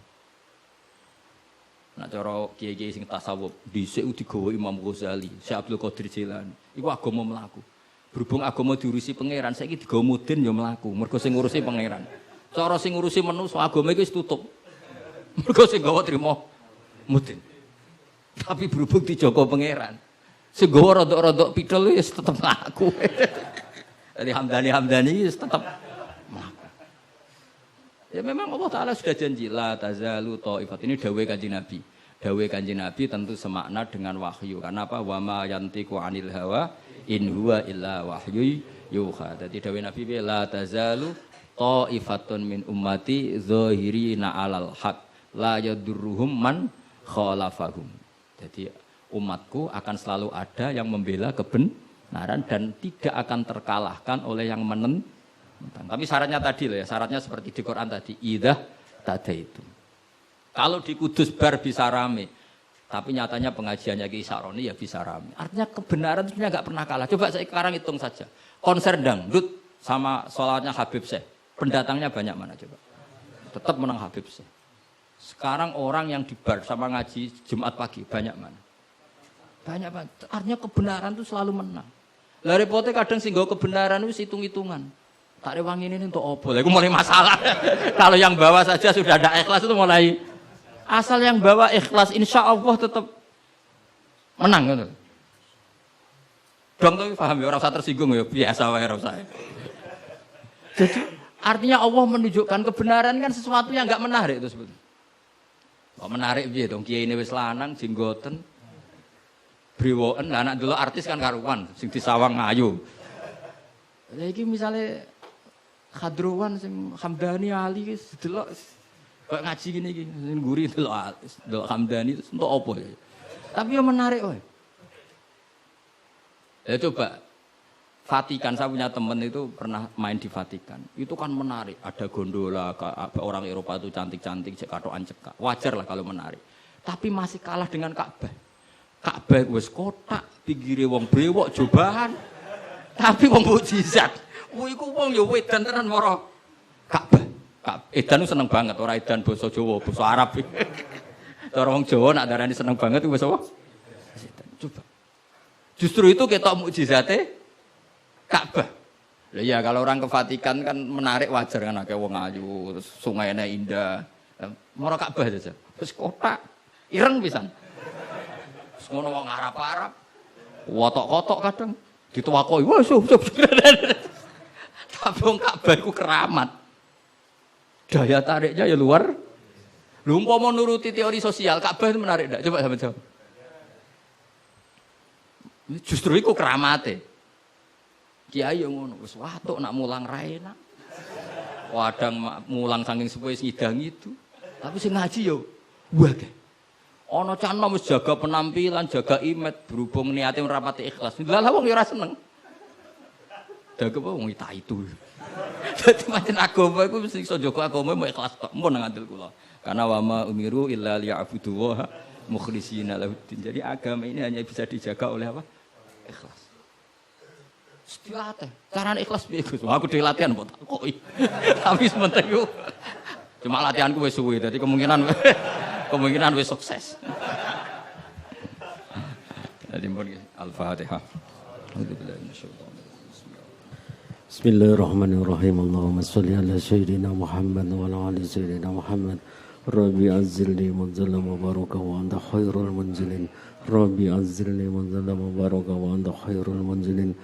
Nak cara kiai-kiai sing tasawuf, dhisik digawa Imam Ghazali, Syekh Abdul Qadir Jilani. Iku agama mlaku. Berhubung agama diurusi pangeran, saiki digawa mudin ya mlaku. Mergo sing ngurusi pangeran. Cara sing ngurusi manusa agama iki wis tutup. Mergo sing gawa trimo mudin. Tapi berhubung dijaga pangeran, sing gawa rodok-rodok pidol wis tetep mlaku. Jadi Hamdani wis tetep mlaku. Ya memang Allah Ta'ala sudah janji la tazalu ta'ifat, ini dawuh Kanjeng Nabi. Dawuh Kanjeng Nabi tentu semakna dengan wahyu. Karena apa? Wa ma yantiqu 'anil hawa in huwa illa wahyu yuha. Jadi dawuh Nabi la tazalu ta'ifatun min ummati zahirina 'alal haq la yadurruhum man khalafahum. Jadi umatku akan selalu ada yang membela kebenaran dan tidak akan terkalahkan oleh yang menentang. Tapi syaratnya tadi loh ya, syaratnya seperti di Quran tadi, idah tada itu. Kalau di Kudus bar bisa rame, tapi nyatanya pengajiannya Ki Saroni ya bisa rame. Artinya kebenaran sebenarnya nggak pernah kalah. Coba saya sekarang hitung saja, konser dangdut sama sholatnya Habib Syekh, pendatangnya banyak mana coba? Tetap menang Habib Syekh. Sekarang orang yang di bar sama ngaji Jumat pagi banyak mana? Banyak banget. Artinya kebenaran itu selalu menang. Lah repotnya kadang sih gak kebenaran itu hitung-hitungan. Tak rewangi ini untuk opo. Itu mulai masalah. Kalau yang bawa saja sudah ada ikhlas itu mulai. Asal yang bawa ikhlas, insya Allah tetap menang. Gitu. Dong tuh paham ya, orang usah tersinggung ya, biasa wae ora usah. Jadi artinya Allah menunjukkan kebenaran kan sesuatu yang enggak menarik itu sebetulnya. Kok menarik piye dong, kiai ini wis lanang jenggoten. Brewoken, lah anak dulu artis kan karuan, sing disawang ayu. Lah iki misale Khadruwan sing Hamdani Ali wis delok kok ngaji gini iki, sing guri delok Hamdani itu untuk apa ya? Tapi yang menarik wae. Ya coba Vatikan, saya punya teman itu pernah main di Vatikan. Itu kan menarik, ada gondola, orang Eropa itu cantik-cantik, katokan cekak. Wajar lah kalau menarik. Tapi masih kalah dengan Ka'bah. Ka'bah wis kotak, pinggire wong brewok jobahan. Tapi wong mukjizat. Kuwi iku wong ya wedan tenan mara Ka'bah. Edan ku seneng banget, ora edan basa Jawa, basa Arab. Cara wong Jawa nak darani seneng banget iku basa apa? Coba. Justru itu ketok mukjizate Ka'bah. Lah iya kalau orang ke Vatikan kan menarik wajar kan akeh wong ayu, terus sungainya indah. Mara Ka'bah saja. Terus kotak ireng pisan. Terus ngono wong Arab-Arab. Wotok-kotok kadang dituwakoki. Wah, tapi wong Ka'bah iku keramat. Daya tariknya ya luar. Lho umpama nuruti teori sosial, Ka'bah itu menarik enggak? Coba sampeyan jawab. Justru iku keramate. Kiai yang ngono wis watuk nak mulang ra enak. Wadang mulang saking suwe ngidang itu. Tapi sing ngaji yo wae. Ana cah nom wis jaga penampilan, jaga imet, berhubung niate ora pati ikhlas. Lah wong yo ora seneng. Daga apa wong itu. Dadi pancen agama iku mesti iso jaga agama mau ikhlas tok. Mun nang ngandel kula. Karena wa ma umiru illa liya'budu wa mukhlishina lahuddin. Jadi agama ini hanya bisa dijaga oleh apa? Ikhlas. Dilatih. Carane ikhlas piye Gus? Aku dhewe latihan mbok takoki. Tapi sementing yo cuma latihanku wis suwe. Dadi kemungkinan wis sukses. Dadi mun Al-Fatihah. Bismillahirrahmanirrahim. Allahumma sholli ala sayyidina Muhammad wa ala ali sayyidina Muhammad. Rabbi azzilni munzalan mubaraka wa anta khairul munzilin. Rabbi azzilni munzalan mubaraka wa anta khairul munzilin.